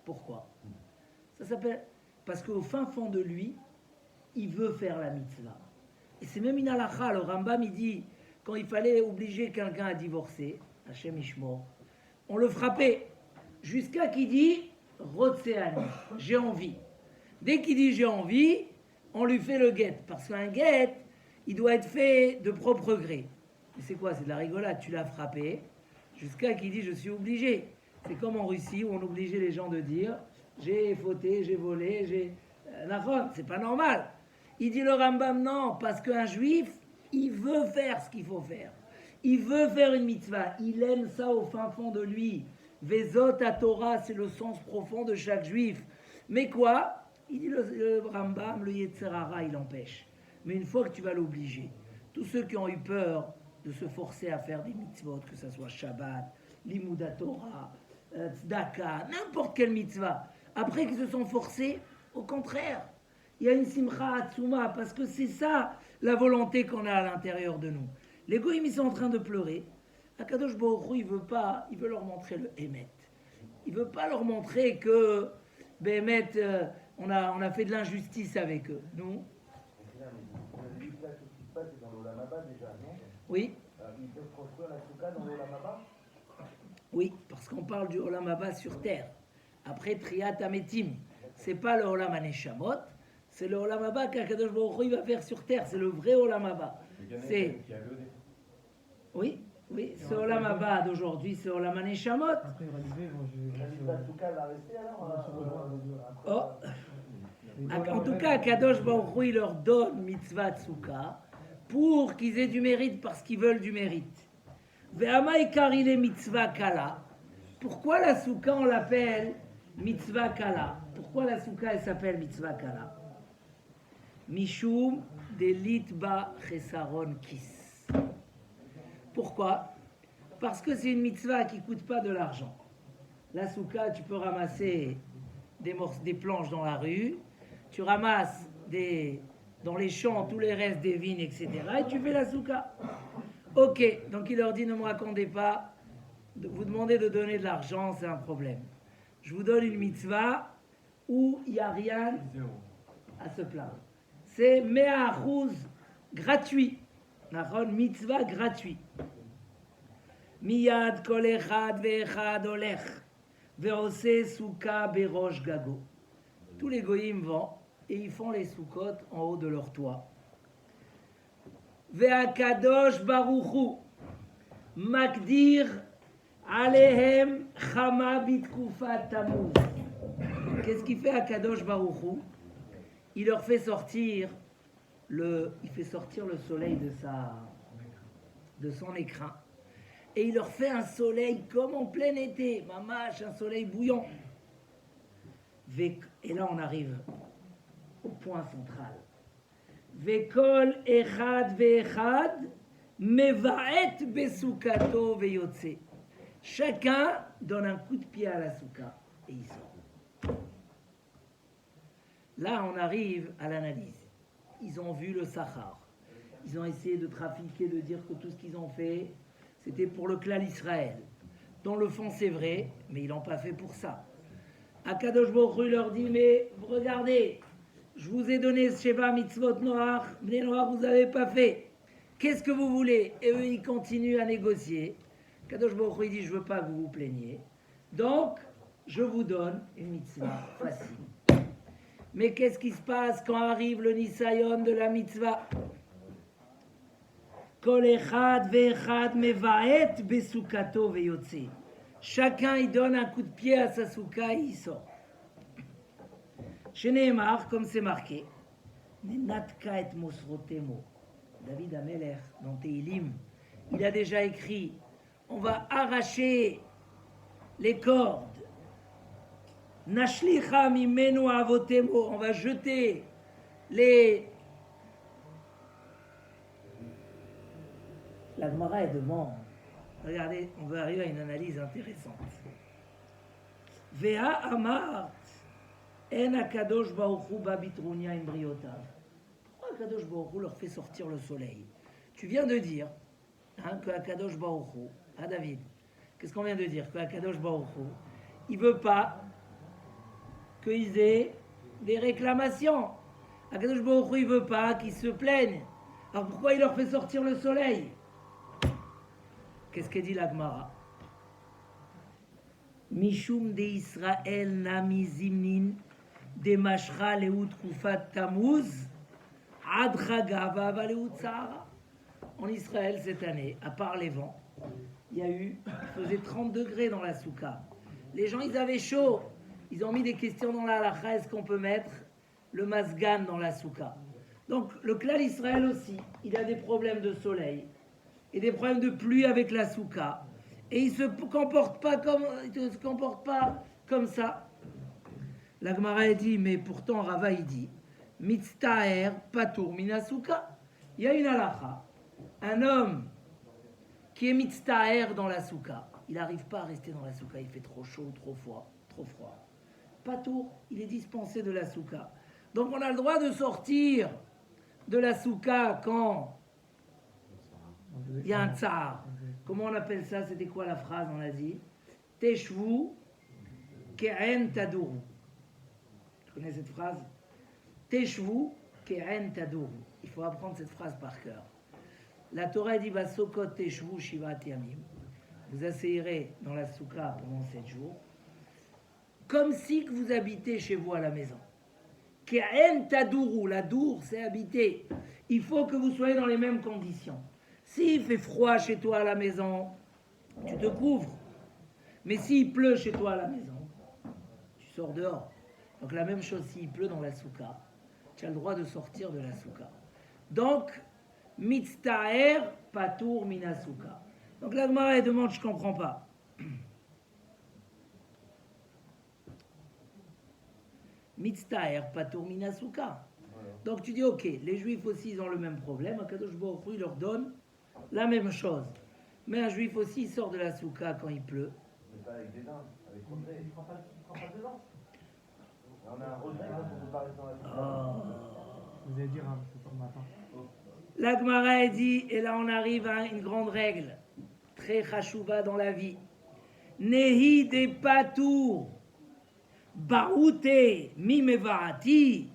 Pourquoi? Ça s'appelle parce qu'au fin fond de lui, il veut faire la mitzvah. Et c'est même une halakha. Le Rambam, il dit, quand il fallait obliger quelqu'un à divorcer, Hachem Ishmor, on le frappait jusqu'à qu'il dit Rotseani, j'ai envie. Dès qu'il dit j'ai envie, on lui fait le guet. Parce qu'un guet, il doit être fait de propre gré. Mais c'est quoi? C'est de la rigolade. Tu l'as frappé jusqu'à qu'il dit je suis obligé. C'est comme en Russie où on obligeait les gens de dire j'ai fauté, j'ai volé, j'ai. C'est pas normal. Il dit le Rambam non, parce qu'un juif, il veut faire ce qu'il faut faire. Il veut faire une mitzvah. Il aime ça au fin fond de lui. Vezot à Torah, c'est le sens profond de chaque juif. Mais quoi? Il dit le Rambam, le Yetzer Hara, il empêche. Mais une fois que tu vas l'obliger, tous ceux qui ont eu peur de se forcer à faire des mitzvot, que ce soit Shabbat, Limouda Torah, Tzedaka, n'importe quelle mitzvah, après qu'ils se sont forcés, au contraire, il y a une simcha atzuma, parce que c'est ça la volonté qu'on a à l'intérieur de nous. Les goïms, ils sont en train de pleurer. Akadosh Baruch Hu, il veut leur montrer le Hémet. Il ne veut pas leur montrer que, Bémet, on a fait de l'injustice avec eux. Non? Oui. Ils peuvent construire la souka dans l'Olam Haba? Oui, parce qu'on parle du Olam Haba sur terre. Après, Triat Ametim, c'est pas le Olam Haneshamot, c'est le Olam Haba qu'Akadosh Baruch Hu va faire sur terre. C'est le vrai Olam Haba. C'est... Oui, ce Olam Haba d'aujourd'hui, c'est Olam Haneshamot. Après, la souka va rester alors En tout cas, Akadosh Baruch Hu, il leur donne mitzvah tzouka pour qu'ils aient du mérite parce qu'ils veulent du mérite. Ve'amai karile mitzvah kala. Pourquoi la souka on l'appelle mitzvah kala? Pourquoi la souka elle s'appelle mitzvah kala? Mishum delitba chesaron kis. Pourquoi? Parce que c'est une mitzvah qui ne coûte pas de l'argent. La souka, tu peux ramasser des planches dans la rue, tu ramasses dans les champs tous les restes des vignes, etc. Et tu fais la souka. Ok, donc il leur dit, ne me racontez pas, vous demandez de donner de l'argent, c'est un problème. Je vous donne une mitzvah où il n'y a rien. à se plaindre. C'est me'achouz gratuit. Nachon, mitzvah gratuit. Miyad kol echad ve'echad olech ve'ose souka berosh gago. Tous les goyim vont et ils font les soukot en haut de leur toit. Ve'akadosh baruchu makdir alehem chama bitkufat tamuz. Qu'est-ce qu'il fait Akadosh baruchu? Il leur fait sortir le soleil de son écrin. Et il leur fait un soleil comme en plein été, mamache, un soleil bouillant. Et là on arrive au point central. Vekol echad ve'echad mevaet besukato veyotse. Chacun donne un coup de pied à la souka et il sort. Là on arrive à l'analyse. Ils ont vu le Sahar. Ils ont essayé de trafiquer, de dire que tout ce qu'ils ont fait, c'était pour le clan Israël. Dans le fond, c'est vrai, mais ils l'ont pas fait pour ça. Akadosh Baruch Hu leur dit, mais regardez, je vous ai donné Sheva Mitzvot Noach, Bnei Noach, vous n'avez pas fait. Qu'est-ce que vous voulez? Et eux, ils continuent à négocier. Akadosh Baruch Hu dit, je veux pas que vous vous plaigniez. Donc, je vous donne une mitzvah facile. Mais qu'est-ce qui se passe quand arrive le Nisayon de la mitzvah? Kol echad ve'echad mevaet besukato veyotse. Chacun il donne un coup de pied à sa souka et il sort. Chez Nehemar, comme c'est marqué, Nenatka et mosrotemo. David Amelech, dans Tehilim, il a déjà écrit, on va arracher les cordes. Nashlicha mimenu avotemo, on va jeter les... La Gemara est demande. Regardez, on va arriver à une analyse intéressante. Vea amart en akadosh baruch hu babitrunia imbriotav. Pourquoi Akadosh Baruch Hu leur fait sortir le soleil? Tu viens de dire que Akadosh Baruch Hu, David, qu'est-ce qu'on vient de dire? Que Akadosh Baruch Hu, il veut pas qu'ils aient des réclamations. Akadosh Baruch Hu, il veut pas qu'ils se plaignent. Alors pourquoi il leur fait sortir le soleil? Qu'est-ce que dit la Gemara? Mishum de Israël nami zimnin de mashra leut kufat tamuz ad chagava va leut sahara. En Israël cette année, à part les vents, il faisait 30 degrés dans la souka. Les gens, ils avaient chaud. Ils ont mis des questions dans la halakha, est-ce qu'on peut mettre le masgan dans la souka? Donc le clan Israël aussi, il a des problèmes de soleil et des problèmes de pluie avec la souka. Et il ne se comporte pas comme ça. La Gemara dit, mais pourtant Rava il dit, mitztaher patour mina souka. Il y a une halakha. Un homme qui est mitztaher dans la souka, il n'arrive pas à rester dans la souka, il fait trop chaud, trop froid. Patour, il est dispensé de la souka. Donc on a le droit de sortir de la souka quand il y a un tsar. Comment on appelle ça? C'était quoi la phrase en Asie? Teshvu ke'en taduru. Tu connais cette phrase? Teshvu ke'en taduru. Il faut apprendre cette phrase par cœur. La Torah dit Vasokot teshvu shivat yamim. Vous asseyerez dans la souka pendant 7 jours, comme si que vous habitez chez vous à la maison. Ke'en taduru. La dour, c'est habiter. Il faut que vous soyez dans les mêmes conditions. S'il fait froid chez toi à la maison, tu te couvres. Mais s'il pleut chez toi à la maison, tu sors dehors. Donc la même chose, s'il pleut dans la souka, tu as le droit de sortir de la souka. Donc, mitztaher patour mina souka. Donc la Gemara demande, je ne comprends pas. Mitztaher patour mina souka. Donc tu dis, ok, les Juifs aussi, ils ont le même problème. Akadosh Baruch Hu, il leur donne la même chose. Mais un Juif aussi, il sort de la souka quand il pleut. Mais pas avec des dents, avec André. Il ne prend pas de dents. On a un regret quand on peut pas rester dans la souka. Vous allez dire, c'est pour le matin. La Gemara dit, et là on arrive à une grande règle, très chachouba dans la vie. Nehi de patour, baoute, mimevarati.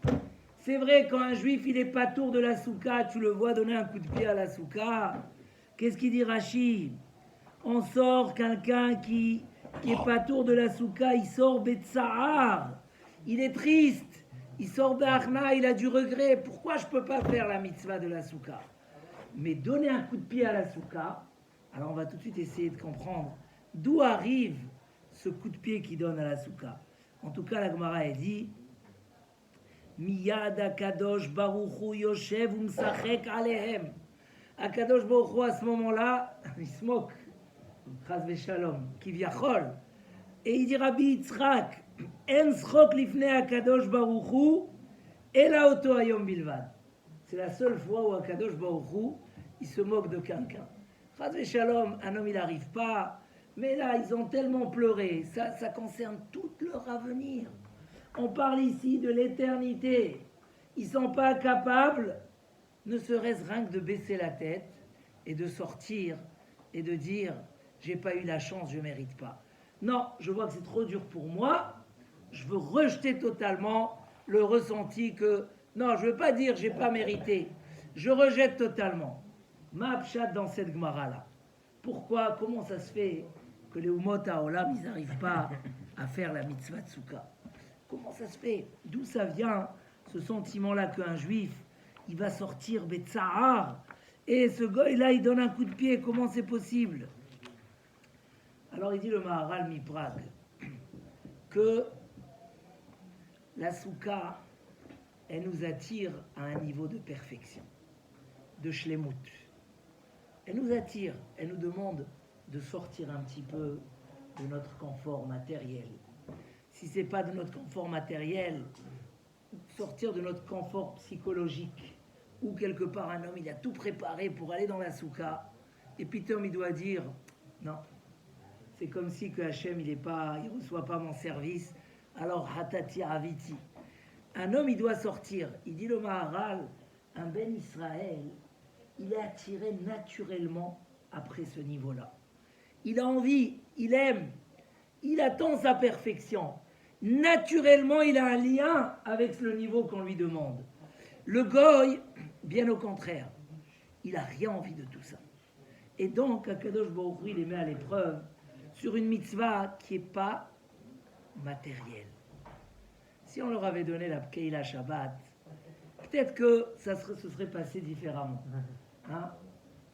C'est vrai, quand un juif il est pas tour de la souka, tu le vois donner un coup de pied à la souka. Qu'est-ce qu'il dit Rashi? On sort quelqu'un qui est pas tour de la souka, il sort Betsahar. Il est triste. Il sort d'Arna, il a du regret. Pourquoi je peux pas faire la mitzvah de la souka? Mais donner un coup de pied à la souka, alors on va tout de suite essayer de comprendre d'où arrive ce coup de pied qu'il donne à la souka. En tout cas, la Gemara a dit Miyad Akadosh Baruch Hu Yoshev Umsachek Alehem. Akadosh Baruch Hu, à ce moment-là, il se moque. Chaz v'shalom, Kivyachol. Et il dit Rabbi Yitzhak, En s'chok lifnei Akadosh Baruch Hu, Ela oto hayom bilvad. C'est la seule fois où Akadosh Baruch Hu, il se moque de quelqu'un. Chaz v'shalom, un homme il n'arrive pas, mais là ils ont tellement pleuré, ça concerne tout leur avenir. On parle ici de l'éternité. Ils ne sont pas capables, ne serait-ce rien que de baisser la tête et de sortir et de dire j'ai pas eu la chance, je ne mérite pas. Non, je vois que c'est trop dur pour moi. Je veux rejeter totalement le ressenti que non, je ne veux pas dire j'ai pas mérité. Je rejette totalement. Ma pshat dans cette Gemara-là. Pourquoi, comment ça se fait que les Umot HaOlam, ils n'arrivent pas à faire la mitzvah de Souka? Comment ça se fait? D'où ça vient ce sentiment-là qu'un juif, il va sortir Betsahar et ce goy-là, il donne un coup de pied? Comment c'est possible? Alors il dit le Maharal Miprag que la Souka, elle nous attire à un niveau de perfection, de shlemut. Elle nous attire, elle nous demande de sortir un petit peu de notre confort matériel. Si ce n'est pas de notre confort matériel, sortir de notre confort psychologique, où quelque part un homme il a tout préparé pour aller dans la souka, et puis Tom il doit dire non, c'est comme si que Hachem il reçoit pas mon service, alors hatati aviti. Un homme il doit sortir, il dit le Maharal, un Ben Israël, il est attiré naturellement après ce niveau-là. Il a envie, il aime, il attend sa perfection. Naturellement, il a un lien avec le niveau qu'on lui demande. Le goy, bien au contraire, il n'a rien envie de tout ça. Et donc, Akadosh Baruch Hu, il les met à l'épreuve sur une mitzvah qui n'est pas matérielle. Si on leur avait donné la Keila Shabbat, peut-être que ça se serait passé différemment. Hein?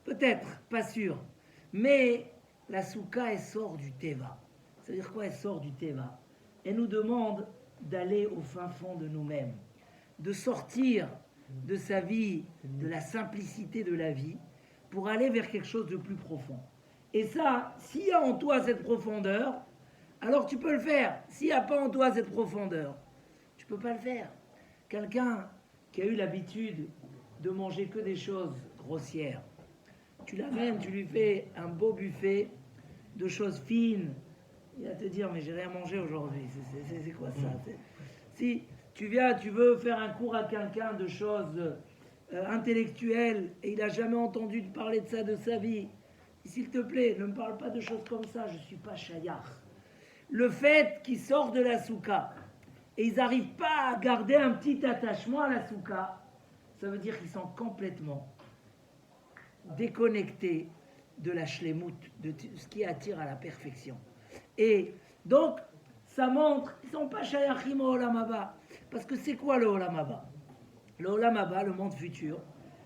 Peut-être, pas sûr. Mais la souka, elle sort du Teva. Ça veut dire quoi, elle sort du Teva? Elle nous demande d'aller au fin fond de nous-mêmes, de sortir de sa vie, de la simplicité de la vie, pour aller vers quelque chose de plus profond. Et ça, s'il y a en toi cette profondeur, alors tu peux le faire. S'il n'y a pas en toi cette profondeur, tu ne peux pas le faire. Quelqu'un qui a eu l'habitude de manger que des choses grossières, tu l'amènes, tu lui fais un beau buffet de choses fines, il va te dire mais j'ai rien mangé aujourd'hui, c'est quoi ça? Si tu viens, tu veux faire un cours à quelqu'un de choses intellectuelles et il n'a jamais entendu parler de ça de sa vie, s'il te plaît, ne me parle pas de choses comme ça, je ne suis pas chayach. Le fait qu'ils sortent de la souka et ils n'arrivent pas à garder un petit attachement à la souka, ça veut dire qu'ils sont complètement déconnectés de la shlemut, de ce qui attire à la perfection. Et donc, ça montre qu'ils ne sont pas shayachim au Olam Haba. Parce que c'est quoi le Olam Haba? Le Olam Haba, le monde futur,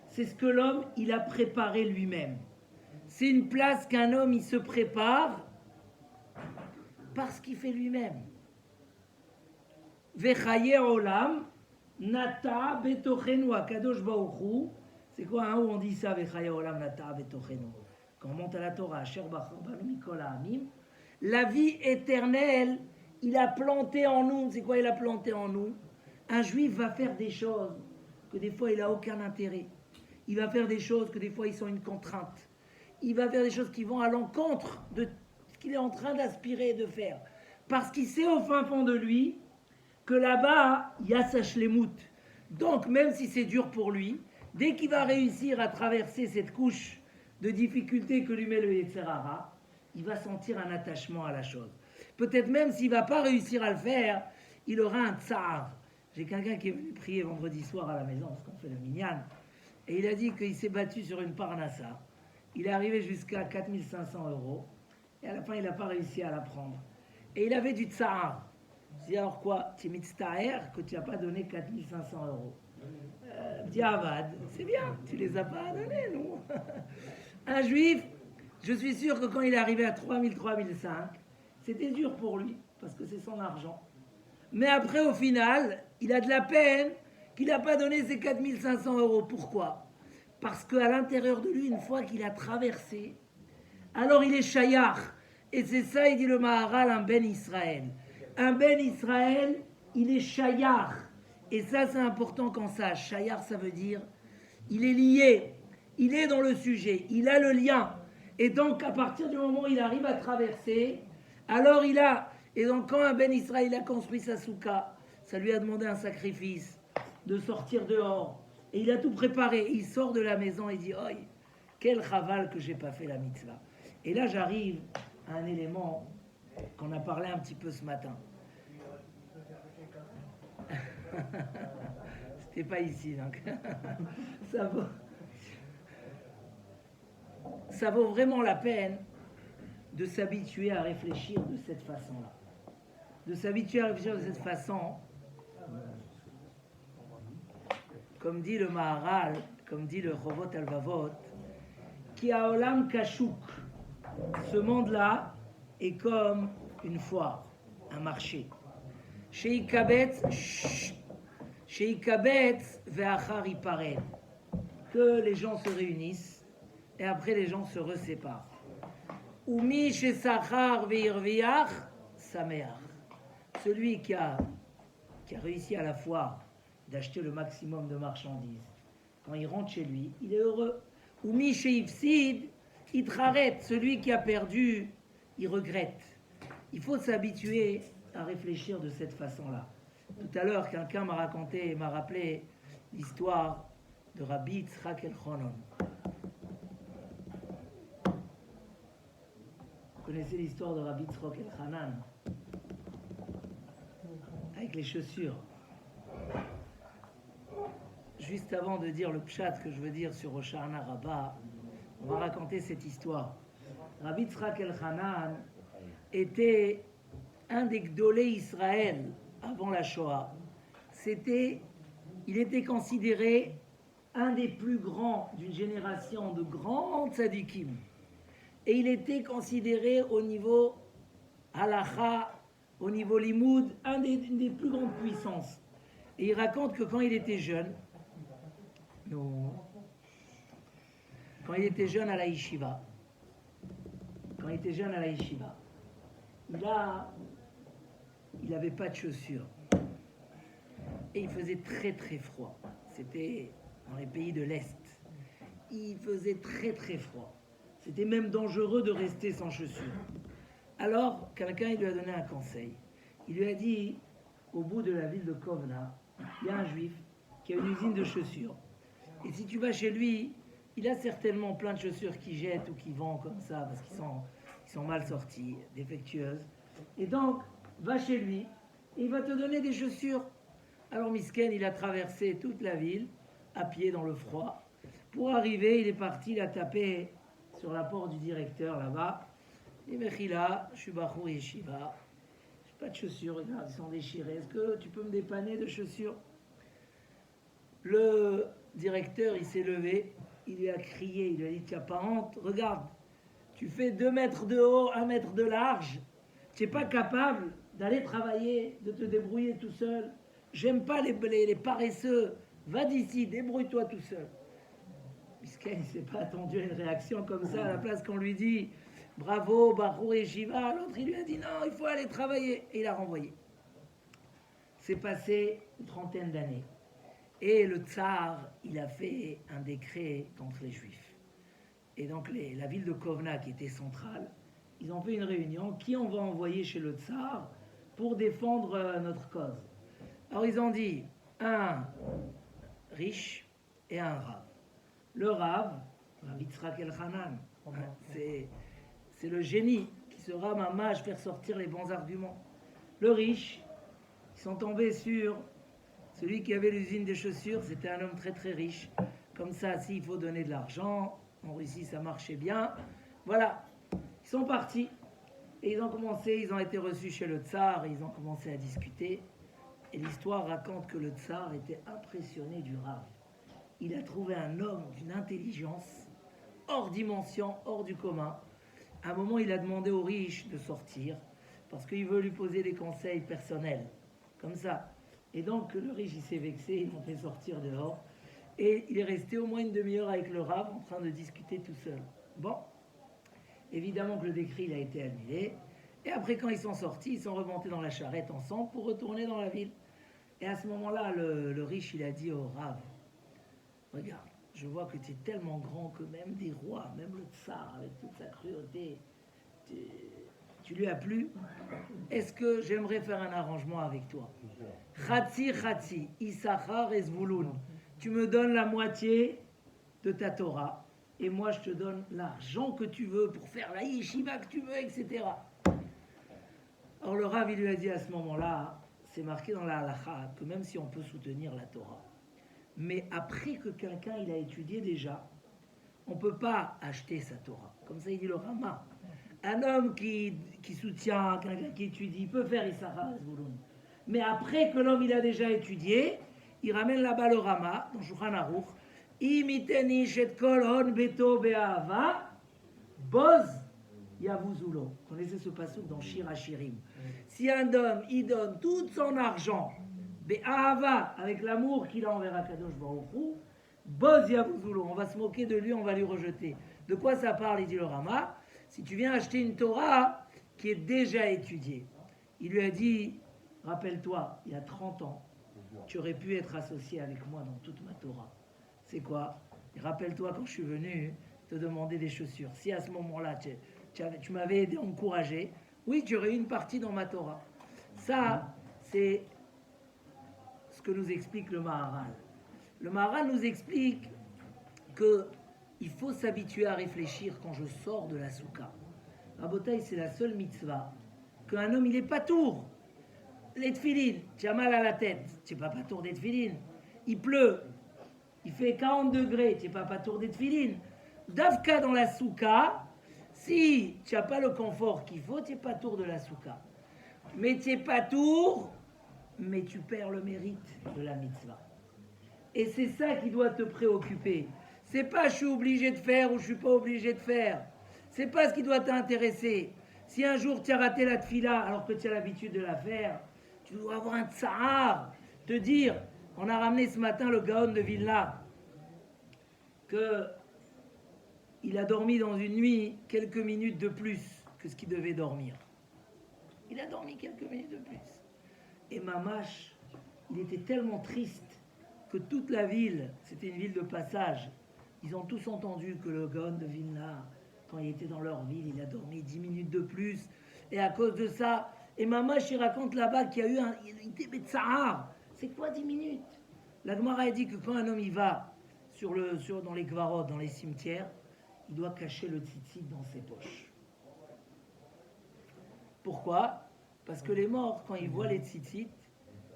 c'est ce que l'homme, il a préparé lui-même. C'est une place qu'un homme, il se prépare parce qu'il fait lui-même. Vechaye Olam, Nata Betochenu, Akadosh Baruch Hu. C'est quoi, hein, où on dit ça, Vechaye Olam, Nata Betochenu? Quand on monte à la Torah, Asher Bachar Banu Mikol Ha'amim, la vie éternelle, il a planté en nous. C'est quoi il a planté en nous? Un juif va faire des choses que des fois il n'a aucun intérêt. Il va faire des choses que des fois ils sont une contrainte. Il va faire des choses qui vont à l'encontre de ce qu'il est en train d'aspirer de faire. Parce qu'il sait au fin fond de lui que là-bas, il y a sa shlemut. Donc, même si c'est dur pour lui, dès qu'il va réussir à traverser cette couche de difficulté que lui met le Yetzirah, il va sentir un attachement à la chose. Peut-être même s'il ne va pas réussir à le faire, il aura un tsar, J'ai quelqu'un qui est venu prier vendredi soir à la maison, parce qu'on fait le minyan, et il a dit qu'il s'est battu sur une parnassa. Il est arrivé jusqu'à 4500 euros, et à la fin, il n'a pas réussi à la prendre. Et il avait du tsahar. Je dis alors quoi, tu es mitztaher que tu n'as pas donné 4500 euros. Diavad, c'est bien, tu les as pas donnés, non. Un juif, je suis sûr que quand il est arrivé à 3000, 3005, c'était dur pour lui, parce que c'est son argent. Mais après, au final, il a de la peine qu'il n'a pas donné ses 4500 euros. Pourquoi? Parce qu'à l'intérieur de lui, une fois qu'il a traversé, alors il est shayach. Et c'est ça, il dit le Maharal, un Ben Israël. Un Ben Israël, il est shayach. Et ça, c'est important qu'on sache. Shayach, ça veut dire, il est lié. Il est dans le sujet. Il a le lien. Et donc, à partir du moment où il arrive à traverser, alors il a... Et donc, quand un Ben Israël a construit sa soukha, ça lui a demandé un sacrifice de sortir dehors. Et il a tout préparé. Il sort de la maison et dit, oh, quel chaval que j'ai pas fait la mitzvah. Et là, j'arrive à un élément qu'on a parlé un petit peu ce matin. C'était pas ici, donc. Ça vaut vraiment la peine de s'habituer à réfléchir de cette façon-là. De s'habituer à réfléchir de cette façon, comme dit le Maharal, comme dit le Chovot Alvavot, qui a olam kashouk. Ce monde-là est comme une foire, un marché. Sheikabetz ve'achar ipared. Que les gens se réunissent et après les gens se reséparent. Umi shesachar ve'irviach sameach. Celui qui a réussi à la foire d'acheter le maximum de marchandises, quand il rentre chez lui, il est heureux. Umi sheifsid itraret. Celui qui a perdu, il regrette. Il faut s'habituer à réfléchir de cette façon-là. Tout à l'heure, quelqu'un m'a rappelé l'histoire de Rabbi Yitzhak Elchanan. Vous connaissez l'histoire de Rabbi Yitzhak Elchanan avec les chaussures. Juste avant de dire le pshat que je veux dire sur Rosh Hashanah Rabbah, on va raconter cette histoire. Rabbi Yitzhak Elchanan était un des Gdolé Israël avant la Shoah. Il était considéré un des plus grands d'une génération de grands tzadikim. Et il était considéré au niveau halacha, au niveau limoud, une des plus grandes puissances. Et il raconte que quand il était jeune, à la yeshiva, il n'avait pas de chaussures. Et il faisait très très froid. C'était dans les pays de l'Est. Il faisait très très froid. C'était même dangereux de rester sans chaussures. Alors, quelqu'un lui a donné un conseil. Il lui a dit, au bout de la ville de Kovna, il y a un juif qui a une usine de chaussures. Et si tu vas chez lui, il a certainement plein de chaussures qu'il jette ou qu'il vend comme ça, parce qu'ils sont mal sorties, défectueuses. Et donc, va chez lui, et il va te donner des chaussures. Alors Misken, il a traversé toute la ville, à pied dans le froid. Pour arriver, il est parti, il a tapé sur la porte du directeur là-bas. Et Mechila, je suis Bachour Yeshiva, j'ai pas de chaussures, regarde, ils sont déchirés. Est-ce que tu peux me dépanner de chaussures? Le directeur, il s'est levé, il lui a crié, il lui a dit, tu n'as pas honte? Regarde, tu fais 2 mètres de haut, 1 mètre de large, tu n'es pas capable d'aller travailler, de te débrouiller tout seul. J'aime pas les paresseux, va d'ici, débrouille-toi tout seul. Misken, il ne s'est pas attendu à une réaction comme ça, à la place qu'on lui dit bravo, Bachour et Shiva, l'autre il lui a dit non, il faut aller travailler, et il a renvoyé. C'est passé une 30aine d'années. Et le tsar, il a fait un décret contre les juifs. Et donc la ville de Kovna, qui était centrale, ils ont fait une réunion, qui on va envoyer chez le tsar pour défendre notre cause. Alors ils ont dit, un riche et un rave. Le rave, Rabbi Yitzhak Elchanan, c'est le génie qui sera mamash faire sortir les bons arguments. Le riche, ils sont tombés sur Celui qui avait l'usine des chaussures, c'était un homme très très riche. Comme ça, s'il faut donner de l'argent, en Russie ça marchait bien. Voilà, ils sont partis. Et ils ont été reçus chez le tsar, et ils ont commencé à discuter. Et l'histoire raconte que le tsar était impressionné du Rav. Il a trouvé un homme d'une intelligence hors dimension, hors du commun. À un moment, il a demandé aux riches de sortir, parce qu'il veut lui poser des conseils personnels, comme ça. Et donc, le riche, il s'est vexé, ils l'ont fait sortir dehors. Et il est resté au moins une demi-heure avec le Rav, en train de discuter tout seul. Bon, évidemment que le décret, il a été annulé. Et après, quand ils sont sortis, ils sont remontés dans la charrette ensemble pour retourner dans la ville. Et à ce moment-là, le riche, il a dit au Rav, regarde, je vois que tu es tellement grand que même des rois, même le tsar, avec toute sa cruauté, tu lui as plu. Est-ce que j'aimerais faire un arrangement avec toi? Khatsi, Issachar et Zvouloun. Tu me donnes la moitié de ta Torah, et moi je te donne l'argent que tu veux pour faire la yeshiva que tu veux, etc. Alors le Rav, il lui a dit à ce moment-là, c'est marqué dans la halakha, que même si on peut soutenir la Torah, mais après que quelqu'un il a étudié déjà, on ne peut pas acheter sa Torah. Comme ça il dit le Rama. Un homme qui soutient quelqu'un qui étudie, il peut faire Issachar et Zvouloun. Mais après que l'homme il a déjà étudié, il ramène là-bas le Rama, dans Shulchan Aruch, Imiteni shet kol hon beto be'ahava, boz yavuzulo. Vous connaissez ce passage dans Shir HaShirim. Si un homme, il donne tout son argent, be'ahava, avec l'amour qu'il a envers Akadosh Baruch Hu, boz yavuzulo, on va se moquer de lui, on va lui rejeter. De quoi ça parle, il dit le Rama? Si tu viens acheter une Torah qui est déjà étudiée, il lui a dit, rappelle-toi, il y a 30 ans, tu aurais pu être associé avec moi dans toute ma Torah. C'est quoi? Et rappelle-toi quand je suis venu te demander des chaussures. Si à ce moment-là, tu m'avais encouragé, oui, tu aurais eu une partie dans ma Torah. Ça, c'est ce que nous explique le Maharal. Le Maharal nous explique qu'il faut s'habituer à réfléchir quand je sors de la soukha. Rabotaï, c'est la seule mitzvah qu'un homme, il est pas tour. Les tefilines, tu as mal à la tête, tu n'es pas tour des tefilines. Il pleut, il fait 40 degrés, tu n'es pas tour des tefilines. Davka dans la soukha, si tu n'as pas le confort qu'il faut, tu n'es pas tour de la soukha. Mais tu n'es pas tour, mais tu perds le mérite de la mitzvah. Et c'est ça qui doit te préoccuper. C'est pas je suis obligé de faire ou je suis pas obligé de faire. C'est pas ce qui doit t'intéresser. Si un jour tu as raté la tfila alors que tu as l'habitude de la faire, tu dois avoir un tsahar, te dire, on a ramené ce matin le Gaon de Vilna, que il a dormi dans une nuit quelques minutes de plus que ce qu'il devait dormir. Il a dormi quelques minutes de plus. Et Mamash, il était tellement triste que toute la ville, c'était une ville de passage, ils ont tous entendu que le Gaon de Vilna, quand il était dans leur ville, il a dormi 10 minutes de plus. Et à cause de ça, et Mamash, il raconte là-bas qu'il y a eu un Tsahar. C'est quoi 10 minutes? La Gemara a dit que quand un homme y va dans les Gvarot, dans les cimetières, il doit cacher le tzitzit dans ses poches. Pourquoi? Parce que les morts, quand ils voient les tzitzit,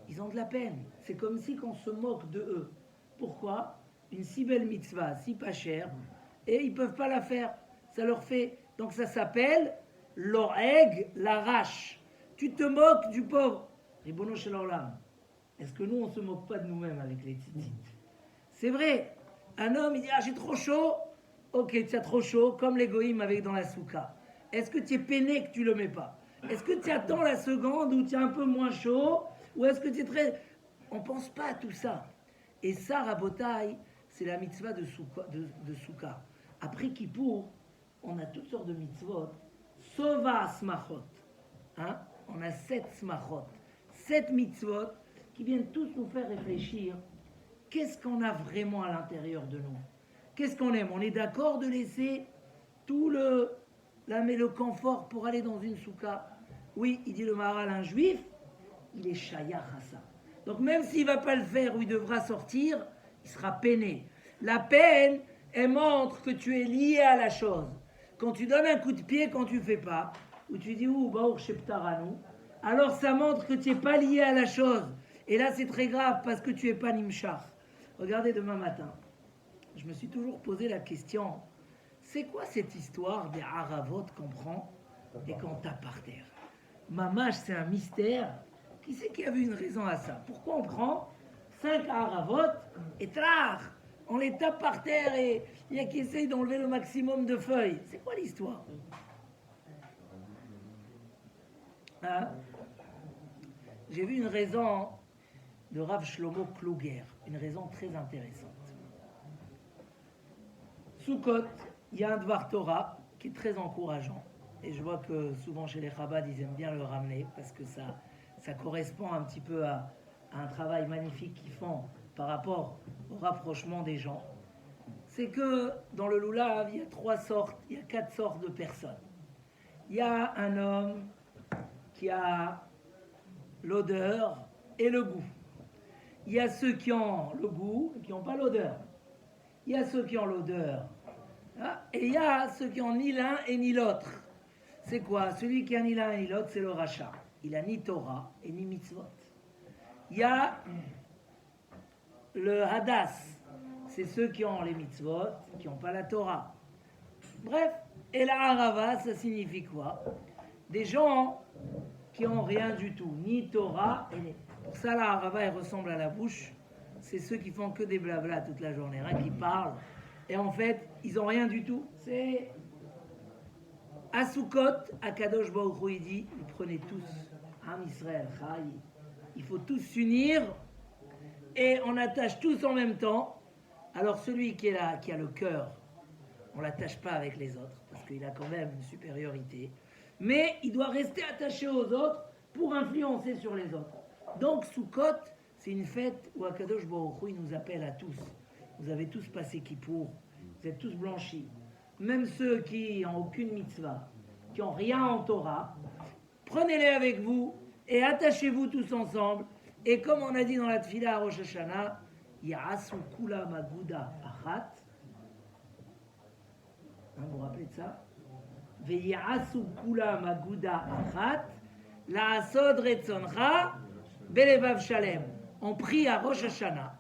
ils ont de la peine. C'est comme si on se moque de eux. Pourquoi? Une si belle mitzvah, si pas chère, et ils ne peuvent pas la faire. Ça leur fait... Donc ça s'appelle l'oreg, l'arrache. Tu te moques du pauvre. Ribono shel olam. Est-ce que nous, on ne se moque pas de nous-mêmes avec les tzitzit? C'est vrai. Un homme, il dit, ah, j'ai trop chaud. Ok, tu as trop chaud, comme les goïms avec dans la soukha. Est-ce que tu es peiné que tu ne le mets pas? Est-ce que tu attends la seconde où tu es un peu moins chaud? Ou est-ce que tu es très... On ne pense pas à tout ça. Et ça, Rabotai, c'est la mitzvah de soukha. Après Kippour, on a toutes sortes de mitzvot. Sova smachot. Hein? On a 7 smachot. 7 mitzvot qui viennent tous nous faire réfléchir. Qu'est-ce qu'on a vraiment à l'intérieur de nous? Qu'est-ce qu'on aime? On est d'accord de laisser tout le confort pour aller dans une soukha? Oui, il dit le Maharal, un juif, il est shayach à ça. Donc même s'il ne va pas le faire ou il devra sortir, il sera peiné. La peine, elle montre que tu es lié à la chose. Quand tu donnes un coup de pied, quand tu ne fais pas, ou tu dis, ouh, baour sheptaranu, alors ça montre que tu n'es pas lié à la chose. Et là, c'est très grave parce que tu n'es pas Nimshar. Regardez demain matin. Je me suis toujours posé la question, c'est quoi cette histoire des haravot qu'on prend et qu'on tape par terre? Mamash, c'est un mystère. Qui c'est qui a vu une raison à ça? Pourquoi on prend 5 haravot et trar, on les tape par terre et il y a qui essaye d'enlever le maximum de feuilles? C'est quoi l'histoire? Hein? J'ai vu une raison de Rav Shlomo Kluger, une raison très intéressante. Soukot, il y a un Dvar Torah qui est très encourageant. Et je vois que souvent chez les Chabad, ils aiment bien le ramener parce que ça correspond un petit peu à un travail magnifique qu'ils font par rapport au rapprochement des gens. C'est que dans le Lulav, il y a 4 sortes de personnes. Il y a un homme qui a l'odeur et le goût. Il y a ceux qui ont le goût et qui n'ont pas l'odeur. Il y a ceux qui ont l'odeur. Et il y a ceux qui ont ni l'un et ni l'autre. C'est quoi? Celui qui a ni l'un et ni l'autre, c'est le rachat. Il a ni Torah et ni mitzvot. Il y a le hadas. C'est ceux qui ont les mitzvot, qui n'ont pas la Torah. Bref, et la harava, ça signifie quoi? Des gens qui n'ont rien du tout, ni Torah. Pour ça, la harava, elle ressemble à la bouche. C'est ceux qui font que des blabla toute la journée, hein, qui parlent. Et en fait, ils n'ont rien du tout. C'est à Soukot, à Kadosh Baruch Hu, il dit, vous prenez tous, Am Israël, Chai, il faut tous s'unir et on attache tous en même temps. Alors celui qui est là, qui a le cœur, on ne l'attache pas avec les autres parce qu'il a quand même une supériorité. Mais il doit rester attaché aux autres pour influencer sur les autres. Donc Soukot, c'est une fête où Akadosh Baruch Hu, il nous appelle à tous. Vous avez tous passé Kippour, vous êtes tous blanchis. Même ceux qui n'ont aucune mitzvah, qui n'ont rien en Torah, prenez-les avec vous et attachez-vous tous ensemble. Et comme on a dit dans la Tfila à Rosh Hashanah, Ya'asu kula maguda achat. Vous vous rappelez de ça? Ve'ya'asu kula maguda achat, la'asod retzoncha belevav shalem. On prie à Rosh Hashanah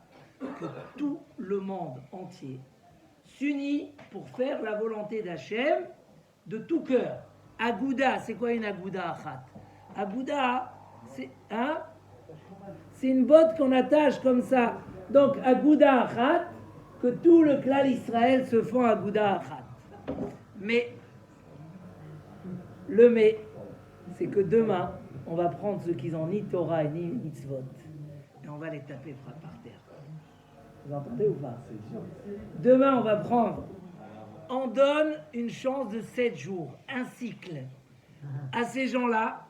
que tout le monde entier s'unit pour faire la volonté d'Hachem de tout cœur. Agouda, c'est quoi une agouda achat? Agouda, c'est une botte qu'on attache comme ça. Donc agouda achat, que tout le clan Israël se font agouda achat. Mais le mais, c'est que demain, on va prendre ceux qui n'ont ni Torah et ni mitzvot et on va les taper par terre. Vous entendez ou pas? Demain, on va prendre. On donne une chance de 7 jours, un cycle, à ces gens-là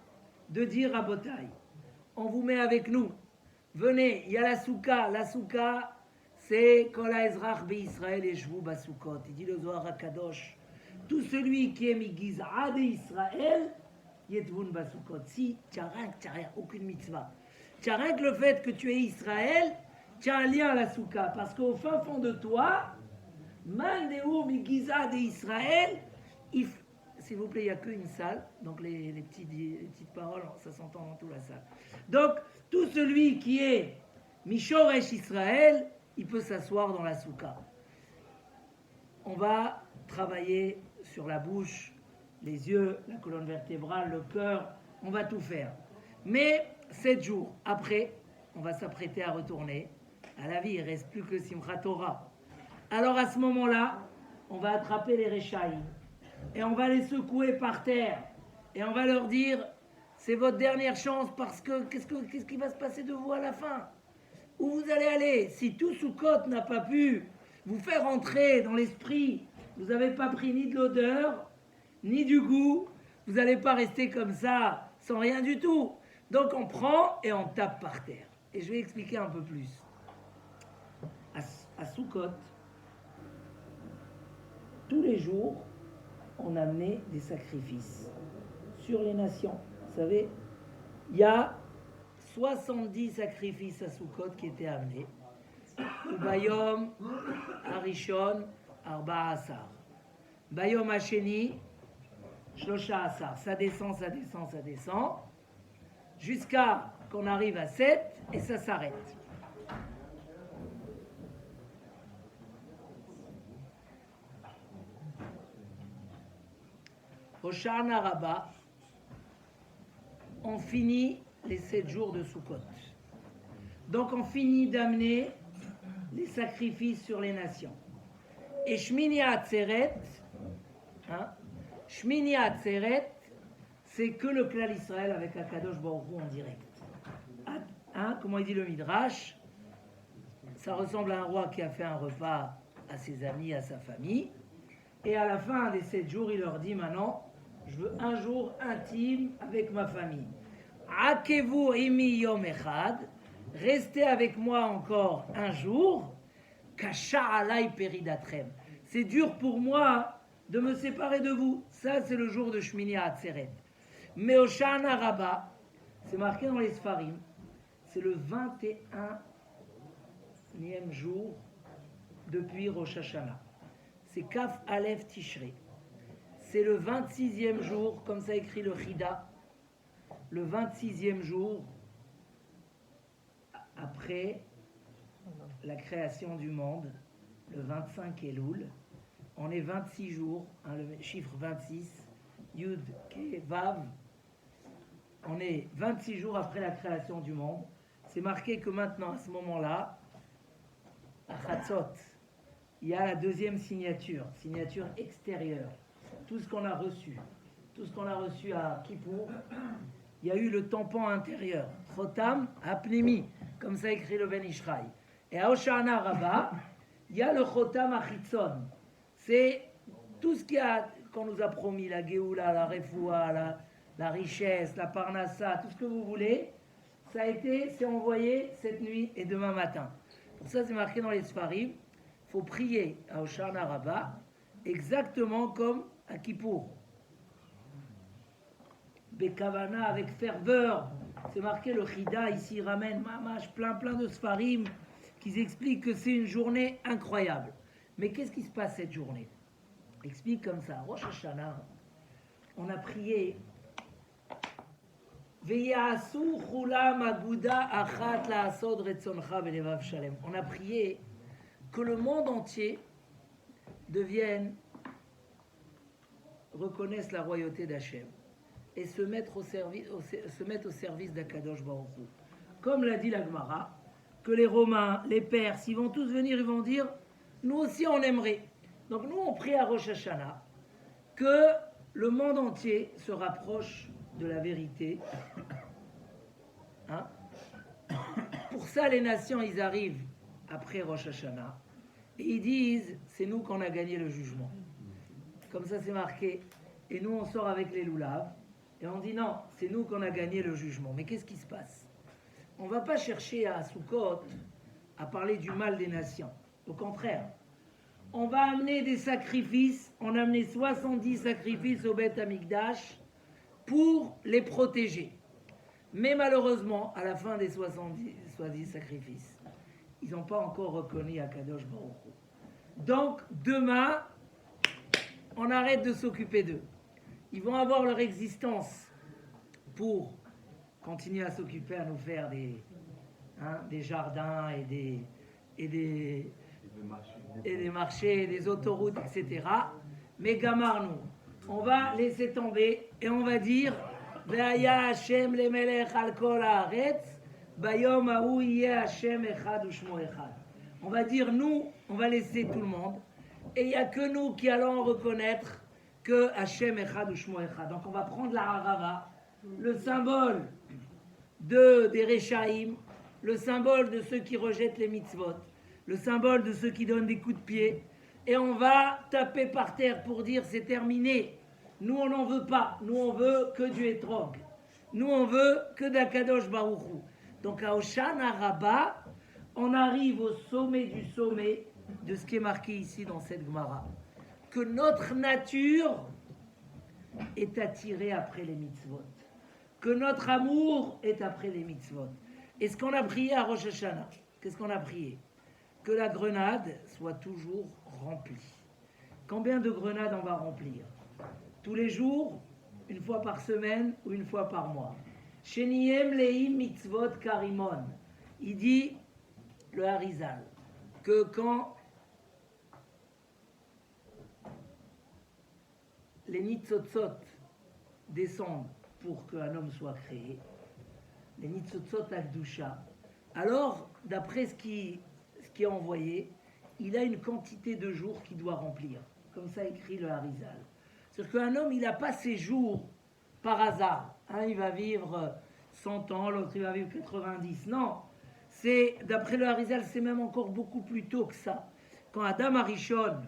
de dire à Botaï, on vous met avec nous. Venez, il y a la souka. La souka, c'est Kol Ezrach Israël et Shvu Basukot. Il dit le Zohar HaKadosh, tout celui qui est Migiza de Israël, Yetvun Basukot. Si tu n'as rien, aucune mitzvah. Tu n'as rien que le fait que tu es Israël, tu as un lien à la souka, parce qu'au fin fond de toi, Mandeu Migiza de Israël, s'il vous plaît, il n'y a qu'une salle, donc les petites paroles, ça s'entend dans toute la salle. Donc, tout celui qui est Mishoresh Israël, il peut s'asseoir dans la souka. On va travailler sur la bouche, les yeux, la colonne vertébrale, le cœur, on va tout faire. Mais 7 jours après, on va s'apprêter à retourner à la vie, il ne reste plus que Simchat Torah. Alors à ce moment-là, on va attraper les Réchaïm et on va les secouer par terre et on va leur dire, c'est votre dernière chance parce que qu'est-ce qui va se passer de vous à la fin? Où vous allez aller? Si tout Soukot n'a pas pu vous faire entrer dans l'esprit, vous n'avez pas pris ni de l'odeur, ni du goût, vous n'allez pas rester comme ça, sans rien du tout. Donc on prend et on tape par terre. Et je vais expliquer un peu plus. À Soukot, tous les jours, on amenait des sacrifices sur les nations. Vous savez, il y a 70 sacrifices à Soukot qui étaient amenés. Bayom, Arishon, Arba Asar. Bayom Hasheni, Shlosha Asar. Ça descend. Jusqu'à qu'on arrive à 7 et ça s'arrête. Au Shana Rabbah, on finit les 7 jours de Sukkot. Donc on finit d'amener les sacrifices sur les nations. Et Shmini Atzeret, Shmini Atzeret, c'est que le clan Israël avec Akadosh Baruch Hu en direct. Comment il dit le Midrash, ça ressemble à un roi qui a fait un repas à ses amis, à sa famille, et à la fin des 7 jours, il leur dit maintenant, je veux un jour intime avec ma famille. Akevu imi yom echad, restez avec moi encore un jour. Kasha alay peridatrem. C'est dur pour moi de me séparer de vous. Ça, c'est le jour de Shmini Atzeret. Mais au Shana Rabbah, c'est marqué dans les Sfarim, c'est le 21e jour depuis Rosh Hashanah. C'est Kaf Aleph Tishrei. C'est le 26e jour, comme ça écrit le Chida, le 26e jour après la création du monde, le 25 Elul. On est 26 jours, le chiffre 26, Yud, Ke, Vav. On est 26 jours après la création du monde. C'est marqué que maintenant, à ce moment-là, à Chatzot, il y a la deuxième signature extérieure. Tout ce qu'on a reçu à Kippour, il y a eu le tampon intérieur, Chotam Apnimi, comme ça écrit le Ben Ishraï. Et à Hoshana Rabbah, il y a le Chotam Achitzon. C'est tout ce qu'on nous a promis, la Géoula, la Refoua, la richesse, la Parnassa, tout ce que vous voulez, c'est envoyé cette nuit et demain matin. Pour ça, c'est marqué dans les Sfarim, il faut prier à Hoshana Rabbah exactement comme à Kippour. Bekavana, avec ferveur. C'est marqué, le Chida ici ramène mamash, plein de Sfarim qui expliquent que c'est une journée incroyable. Mais qu'est-ce qui se passe cette journée? Explique comme ça. Rosh Hashanah, on a prié. On a prié que le monde entier reconnaisse la royauté d'Hachem et se mettre au service d'Akadosh Baruch Hu. Comme l'a dit la Gemara, que les Romains, les Perses, ils vont tous venir, ils vont dire, nous aussi on aimerait. Donc nous on prie à Rosh Hashanah que le monde entier se rapproche de la vérité. Pour ça les nations, ils arrivent après Rosh Hashanah et ils disent, c'est nous qu'on a gagné le jugement. Comme ça c'est marqué. Et nous on sort avec les loulaves et on dit non, c'est nous qu'on a gagné le jugement. Mais qu'est-ce qui se passe? On ne va pas chercher à Sukkot à parler du mal des nations. Au contraire, on va amener des sacrifices. On a amené 70 sacrifices au Beth Amikdash pour les protéger. Mais malheureusement, à la fin des 70 sacrifices, ils n'ont pas encore reconnu Akadosh Baruch Hu. Donc, demain, on arrête de s'occuper d'eux. Ils vont avoir leur existence pour continuer à s'occuper, à nous faire des jardins et des marchés, des autoroutes, etc. Mais gamarnou, on va laisser tomber et on va dire Ve'aya Hashem lemelech al kol haaretz, bayom hahu yeh Hashem echad u'shmo echad. On va dire nous, on va laisser tout le monde et il n'y a que nous qui allons reconnaître que Hashem echad u'shmo echad. Donc on va prendre la harava, le symbole des Rechaïm, le symbole de ceux qui rejettent les mitzvot, le symbole de ceux qui donnent des coups de pied, et on va taper par terre pour dire c'est terminé. Nous on n'en veut pas, nous on veut que du Etrog, nous on veut que d'Akadosh Baruch Hu. Donc à Hoshana Rabbah, on arrive au sommet du sommet de ce qui est marqué ici dans cette Gemara, que notre nature est attirée après les mitzvot, que notre amour est après les mitzvot. Et ce qu'on a prié à Rosh Hashanah, qu'est-ce qu'on a prié? Que la grenade soit toujours remplie. Combien de grenades on va remplir? Tous les jours, une fois par semaine ou une fois par mois? Sheniyem leim mitzvot karimon. Il dit, le Harizal, que quand les nitzotzot descendent pour qu'un homme soit créé, les nitzotzot akdusha, alors, d'après ce qui est envoyé, il a une quantité de jours qu'il doit remplir. Comme ça écrit le Harizal. C'est-à-dire qu'un homme, il n'a pas ses jours par hasard. Un, il va vivre 100 ans, l'autre, il va vivre 90. Non, c'est, d'après le Harizal, c'est même encore beaucoup plus tôt que ça. Quand Adam Arishon,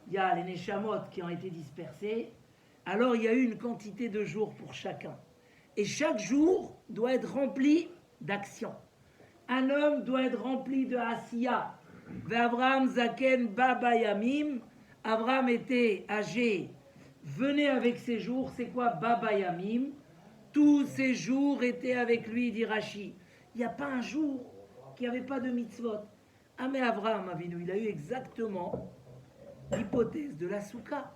il y a les Neshamot qui ont été dispersés, alors il y a eu une quantité de jours pour chacun. Et chaque jour doit être rempli d'actions. Un homme doit être rempli de Asiya. Abraham Zaken Baba Yamim. Abraham était âgé, venait avec ses jours. C'est quoi Baba Yamim? Tous ses jours étaient avec lui, dit Rashi. Il n'y a pas un jour qui n'avait pas de mitzvot. Ah mais Abraham Avinu, il a eu exactement l'hypothèse de la souka.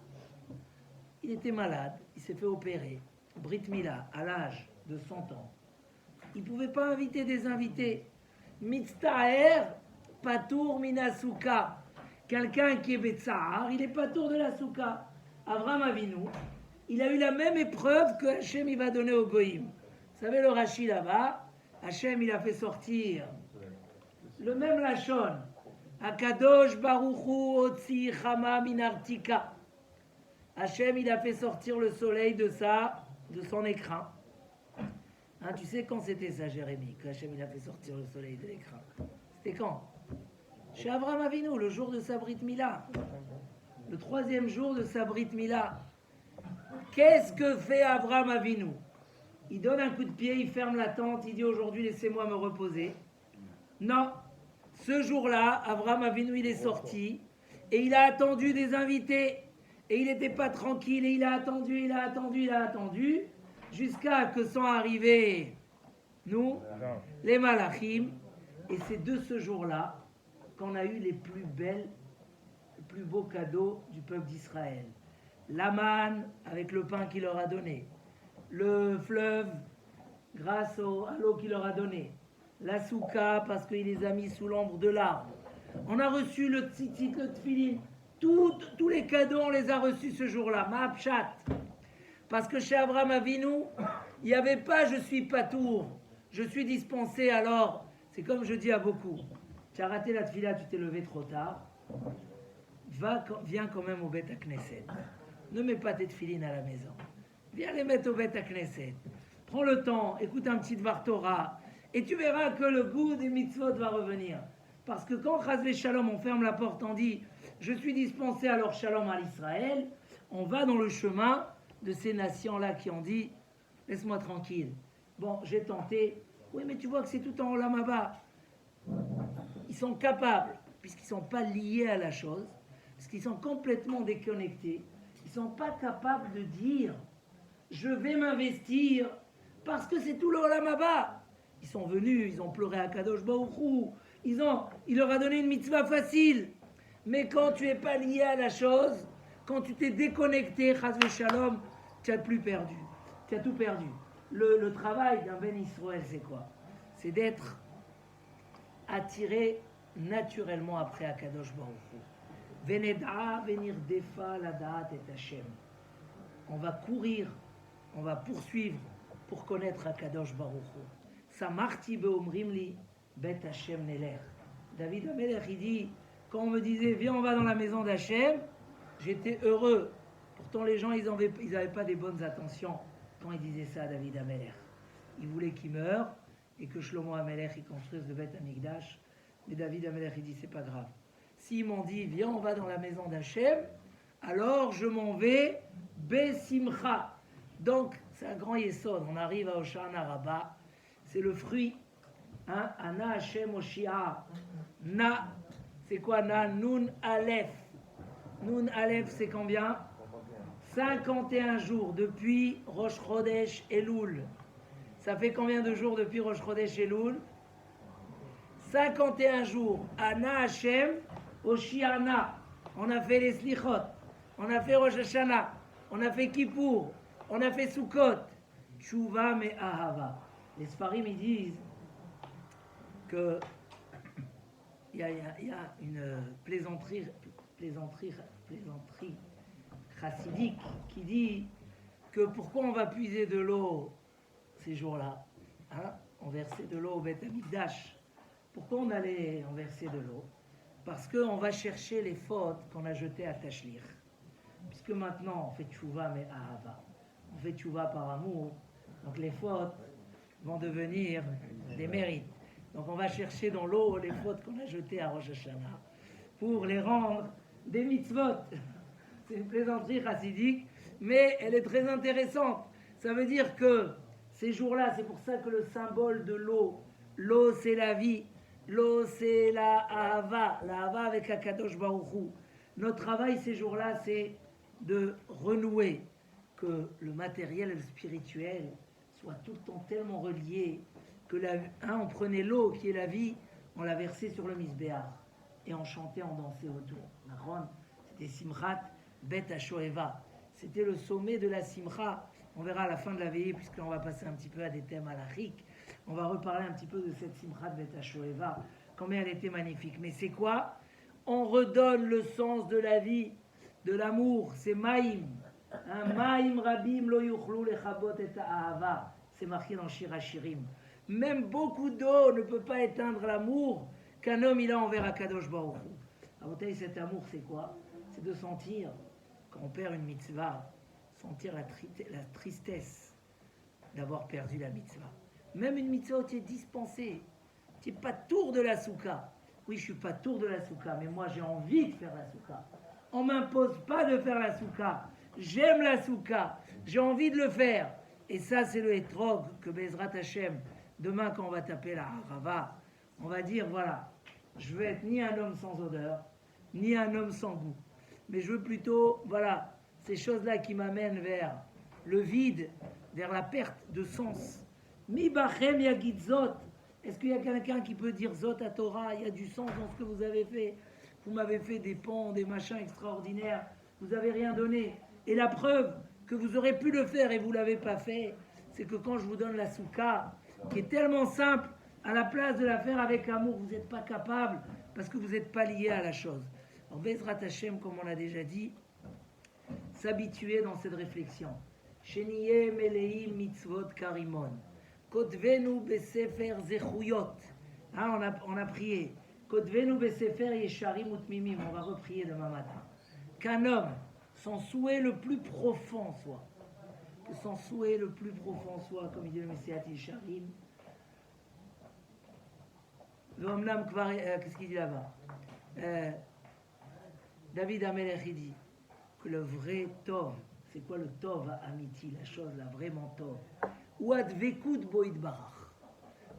Il était malade, il s'est fait opérer. Brit Mila, à l'âge de 100 ans. Il ne pouvait pas inviter des invités. Mitztaher, patour minasuka. Quelqu'un qui est Betsahar, il est patour de la souka. Avraham Avinu, il a eu la même épreuve que Hachem il va donner au Goïm. Vous savez le Rashi là-bas, Hachem il a fait sortir le même Lachon. Akadosh Baruchu Otzi Chama Minartika. Hachem il a fait sortir le soleil de son écran. Hein, tu sais quand c'était ça, Jérémie, que Hachem il a fait sortir le soleil de l'écran? C'était quand? Chez Avraham Avinu, le jour de sa Brit Mila. Le 3e jour de sa Brit Mila. Qu'est-ce que fait Avraham Avinu? Il donne un coup de pied, il ferme la tente, il dit aujourd'hui laissez-moi me reposer. Non, ce jour-là, Avraham Avinu il est sorti et il a attendu des invités. Et il n'était pas tranquille et il a attendu, jusqu'à que sont arrivés, nous, les Malachim. Et c'est de ce jour-là qu'on a eu les plus beaux cadeaux du peuple d'Israël. La manne avec le pain qu'il leur a donné. Le fleuve grâce à l'eau qu'il leur a donné. La souka parce qu'il les a mis sous l'ombre de l'arbre. On a reçu le tzitzit, le tfilin. Tous les cadeaux, on les a reçus ce jour-là. Ma'apshat. Parce que chez Avraham Avinu, il n'y avait pas je suis patour, je suis dispensé. Alors, c'est comme je dis à beaucoup, tu as raté la tfila, tu t'es levé trop tard, viens quand même au Beth Knesset. Ne mets pas tes tfilines à la maison. Viens les mettre au Beth Knesset. Prends le temps, écoute un petit Dvar Torah, et tu verras que le goût des mitzvot va revenir. Parce que quand Chazvé Shalom, on ferme la porte, on dit je suis dispensé alors Shalom à l'Israël, on va dans le chemin de ces nations-là qui ont dit laisse-moi tranquille. Bon, j'ai tenté. Oui, mais tu vois que c'est tout en Olam Haba. Ils sont capables, puisqu'ils ne sont pas liés à la chose, parce qu'ils sont complètement déconnectés, ils ne sont pas capables de dire je vais m'investir parce que c'est tout le Olam Haba. Ils sont venus, ils ont pleuré à Kadosh Baruch Hu, il leur a donné une mitzvah facile. Mais quand tu n'es pas lié à la chose, quand tu t'es déconnecté, Chas v'Shalom, tu as plus perdu. Tu as tout perdu. Le travail d'un Ben Israël, c'est quoi? C'est d'être attiré naturellement après Akadosh Baruch Hu. Veneda venir defa la da'at et Hashem. On va courir, on va poursuivre pour connaître Akadosh Baruch Hu. Samarti be'omrim li bet Hashem neler. David Amelech, il dit, quand on me disait viens on va dans la maison d'Hachem, j'étais heureux. Pourtant les gens ils n'avaient pas des bonnes intentions quand ils disaient ça à David Amelech. Ils voulaient qu'il meure et que Shlomo Amelech il construise le Beth Amikdash. Mais David Amelech il dit c'est pas grave. S'ils m'ont dit viens on va dans la maison d'Hachem, alors je m'en vais besimcha. Donc c'est un grand yesod. On arrive à Hoshana Rabbah. C'est le fruit. Hein? Ana Hashem Oshia. Na. C'est quoi Na? Nun Aleph. Nun Aleph, c'est combien? 51 jours depuis Rosh Chodesh Elul. Ça fait combien de jours depuis Rosh Chodesh Elul? 51 jours. Ana Hashem Oshiana. On a fait les Slichot. On a fait Rosh Hashanah. On a fait Kippour. On a fait Sukkot. Tshuva me Ahava. Les Sfarim, ils disent que il y a une plaisanterie chassidique qui dit que pourquoi on va puiser de l'eau ces jours-là, hein, on versait de l'eau au Beth Amikdash. Pourquoi on allait en verser de l'eau? Parce qu'on va chercher les fautes qu'on a jetées à Tachlir. Puisque maintenant on fait tchouva mais à Ahava. On fait tchouva par amour. Donc les fautes vont devenir des mérites. Donc on va chercher dans l'eau les fautes qu'on a jetées à Rosh Hashanah pour les rendre des mitzvot. C'est une plaisanterie chassidique, mais elle est très intéressante. Ça veut dire que ces jours-là, c'est pour ça que le symbole de l'eau c'est la vie, l'eau c'est la Ahava avec Akadosh Baruch Hu. Notre travail ces jours-là, c'est de renouer, que le matériel et le spirituel soient tout le temps tellement reliés que on prenait l'eau qui est la vie, on la versait sur le misbéach et on chantait, on dansait autour. C'était Simchat Bet HaShoeva. C'était le sommet de la Simcha. On verra à la fin de la veillée, puisqu'on va passer un petit peu à des thèmes halachiques. On va reparler un petit peu de cette Simchat Bet HaShoeva, combien elle était magnifique. Mais c'est quoi? On redonne le sens de la vie, de l'amour. C'est Maïm. Maïm Rabim lo yuchlu lechabot et ahava. C'est marqué dans Shir HaShirim. Même beaucoup d'eau ne peut pas éteindre l'amour qu'un homme il a envers Akadosh Baruch Hu. À votre avis, cet amour, c'est quoi? C'est de sentir, quand on perd une mitzvah, sentir la tristesse d'avoir perdu la mitzvah. Même une mitzvah où tu es dispensé, tu n'es pas tour de la souka. Oui, je suis pas tour de la souka, mais moi j'ai envie de faire la souka. On m'impose pas de faire la souka. J'aime la souka, j'ai envie de le faire. Et ça, c'est le hétrog que Bezrat Hashem, demain quand on va taper la harava, on va dire voilà, je veux être ni un homme sans odeur, ni un homme sans goût. Mais je veux plutôt, voilà, ces choses-là qui m'amènent vers le vide, vers la perte de sens. Mi bachem yagid zot. Est-ce qu'il y a quelqu'un qui peut dire zot à Torah? Il y a du sens dans ce que vous avez fait. Vous m'avez fait des ponts, des machins extraordinaires. Vous n'avez rien donné. Et la preuve que vous aurez pu le faire et vous ne l'avez pas fait, c'est que quand je vous donne la souka, qui est tellement simple, à la place de la faire avec amour, vous n'êtes pas capable parce que vous n'êtes pas lié à la chose. Alors, Bezrat Hashem, comme on l'a déjà dit, s'habituer dans cette réflexion. Sheniye meleim mitzvot karimon. Kotvenu besefer zechuyot. On a prié. Kotvenu besefer yesharim utmimim. On va reprier demain matin. Qu'un homme, son souhait le plus profond soit, que son souhait le plus profond soit, comme il dit le Messiah Yesharim. Qu'est-ce qu'il dit là-bas? David Amelech, il dit que le vrai tov, c'est quoi le tov amiti, la chose là, vraiment tov? Ou advekut boïd barach.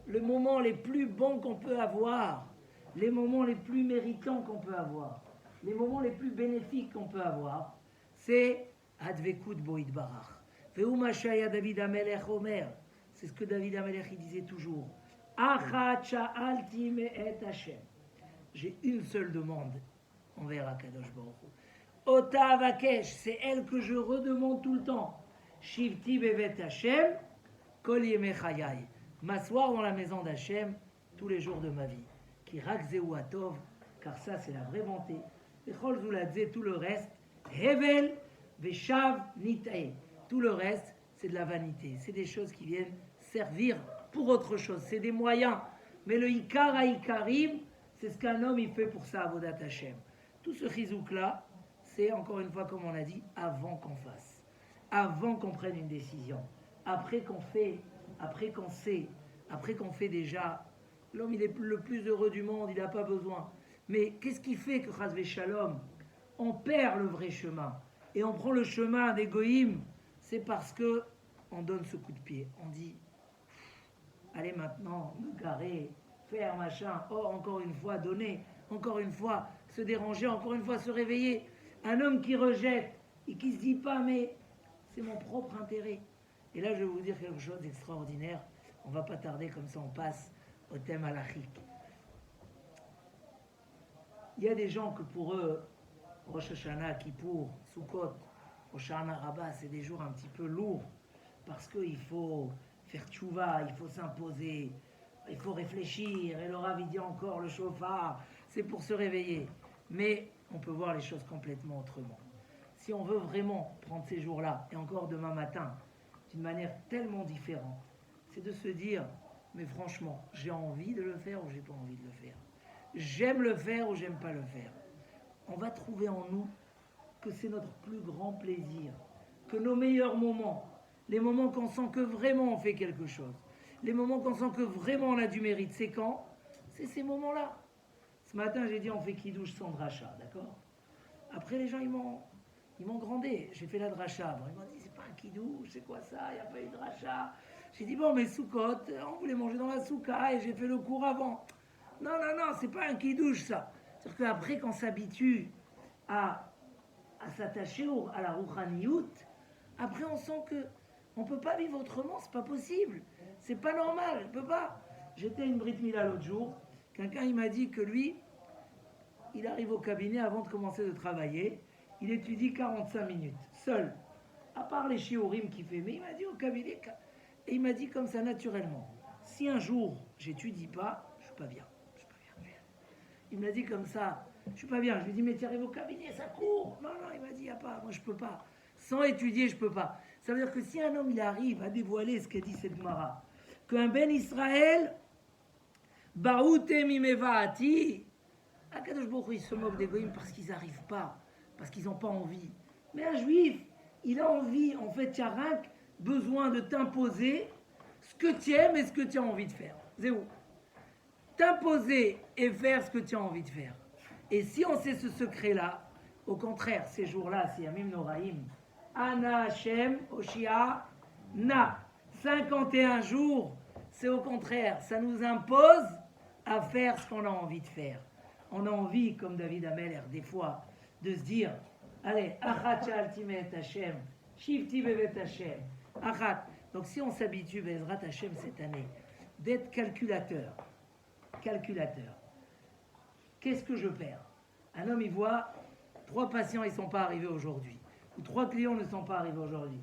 Le moment les plus bons qu'on peut avoir, les moments les plus méritants qu'on peut avoir, les moments les plus bénéfiques qu'on peut avoir, c'est advekut boïd barach. Ve'uma shaya David Amelech Omer. C'est ce que David Amelech il disait toujours. Achat sha'alti me'et Hashem. J'ai une seule demande envers Akadosh Baruch Hu. Ota avakesh, c'est elle que je redemande tout le temps. Shivti bevet Hashem, kol yemei chayai. M'asseoir dans la maison d'Hachem tous les jours de ma vie. Ki rak zeu atov, car ça c'est la vraie bonté. Vechol zuladze, tout le reste, hevel veshav nit'e. Tout le reste, c'est de la vanité. C'est des choses qui viennent servir pour autre chose. C'est des moyens. Mais le ikar haikarim, c'est ce qu'un homme il fait pour sa avodat Hashem. Tout ce chizouk-là, c'est encore une fois, comme on a dit, avant qu'on fasse. Avant qu'on prenne une décision. Après qu'on fait, après qu'on sait, après qu'on fait déjà. L'homme, il est le plus heureux du monde, il n'a pas besoin. Mais qu'est-ce qui fait que, chas v'shalom, on perd le vrai chemin et on prend le chemin des goïms? C'est parce que on donne ce coup de pied. On dit, allez maintenant, me garer, faire machin, oh, encore une fois, donner, encore une fois, se déranger, encore une fois, se réveiller. Un homme qui rejette et qui se dit pas, mais c'est mon propre intérêt. Et là, je vais vous dire quelque chose d'extraordinaire. On va pas tarder, comme ça on passe au thème halachique. Il y a des gens que pour eux, Rosh Hashanah, Kippour, Sukkot, Hoshana Rabbah, c'est des jours un petit peu lourds parce qu'il faut faire tchouva, il faut s'imposer, il faut réfléchir. Et le Rav, il dit encore le chauffard, c'est pour se réveiller. Mais on peut voir les choses complètement autrement. Si on veut vraiment prendre ces jours-là, et encore demain matin, d'une manière tellement différente, c'est de se dire, mais franchement, j'ai envie de le faire ou j'ai pas envie de le faire. J'aime le faire ou j'aime pas le faire. On va trouver en nous que c'est notre plus grand plaisir, que nos meilleurs moments, les moments qu'on sent que vraiment on fait quelque chose, les moments qu'on sent que vraiment on a du mérite, c'est quand? C'est ces moments-là. Ce matin, j'ai dit on fait kidouche sans dracha, d'accord? Après, les gens, ils m'ont grandé. J'ai fait la dracha. Bon, ils m'ont dit, c'est pas un kidouche, c'est quoi ça? Il n'y a pas eu de dracha. J'ai dit, bon, mais soukot, on voulait manger dans la souka et j'ai fait le cours avant. Non, c'est pas un kidouche, ça. C'est-à-dire qu'après, quand on s'habitue à s'attacher à la rouchaniout, après, on sent que on peut pas vivre autrement, c'est pas possible. C'est pas normal, je peux pas. J'étais à une Brit Mila l'autre jour. Quelqu'un, il m'a dit que lui, il arrive au cabinet avant de commencer de travailler. Il étudie 45 minutes, seul. À part les shiurim qu'il fait. Mais il m'a dit au cabinet, et il m'a dit comme ça naturellement, si un jour j'étudie pas, je suis pas bien. Il me l'a dit comme ça, je suis pas bien. Je lui ai dit, mais tu arrives au cabinet, ça court. Non, il m'a dit, y a pas, moi je peux pas. Sans étudier, je peux pas. Ça veut dire que si un homme il arrive à dévoiler ce qu'a dit cette Gemara, qu'un ben Israël, Baouté mimevaati, Akadosh Baruch Hu, il se moque des goïms parce qu'ils n'arrivent pas, parce qu'ils n'ont pas envie. Mais un juif, il a envie, en fait, tu as rien besoin de t'imposer ce que tu aimes et ce que tu as envie de faire. C'est où? T'imposer et faire ce que tu as envie de faire. Et si on sait ce secret-là, au contraire, ces jours-là, c'est Yamim Noraim, Ana Hashem, Oshia, Na, 51 jours, c'est au contraire, ça nous impose à faire ce qu'on a envie de faire. On a envie, comme David Ameller, des fois, de se dire, allez, Achat Shaltimet Hashem, Shivti Bevet Hashem, Achat. Donc si on s'habitue, Bezrat Hashem, cette année, d'être calculateur, qu'est-ce que je perds? Un homme, il voit 3 patients, ils ne sont pas arrivés aujourd'hui. Ou 3 clients ne sont pas arrivés aujourd'hui.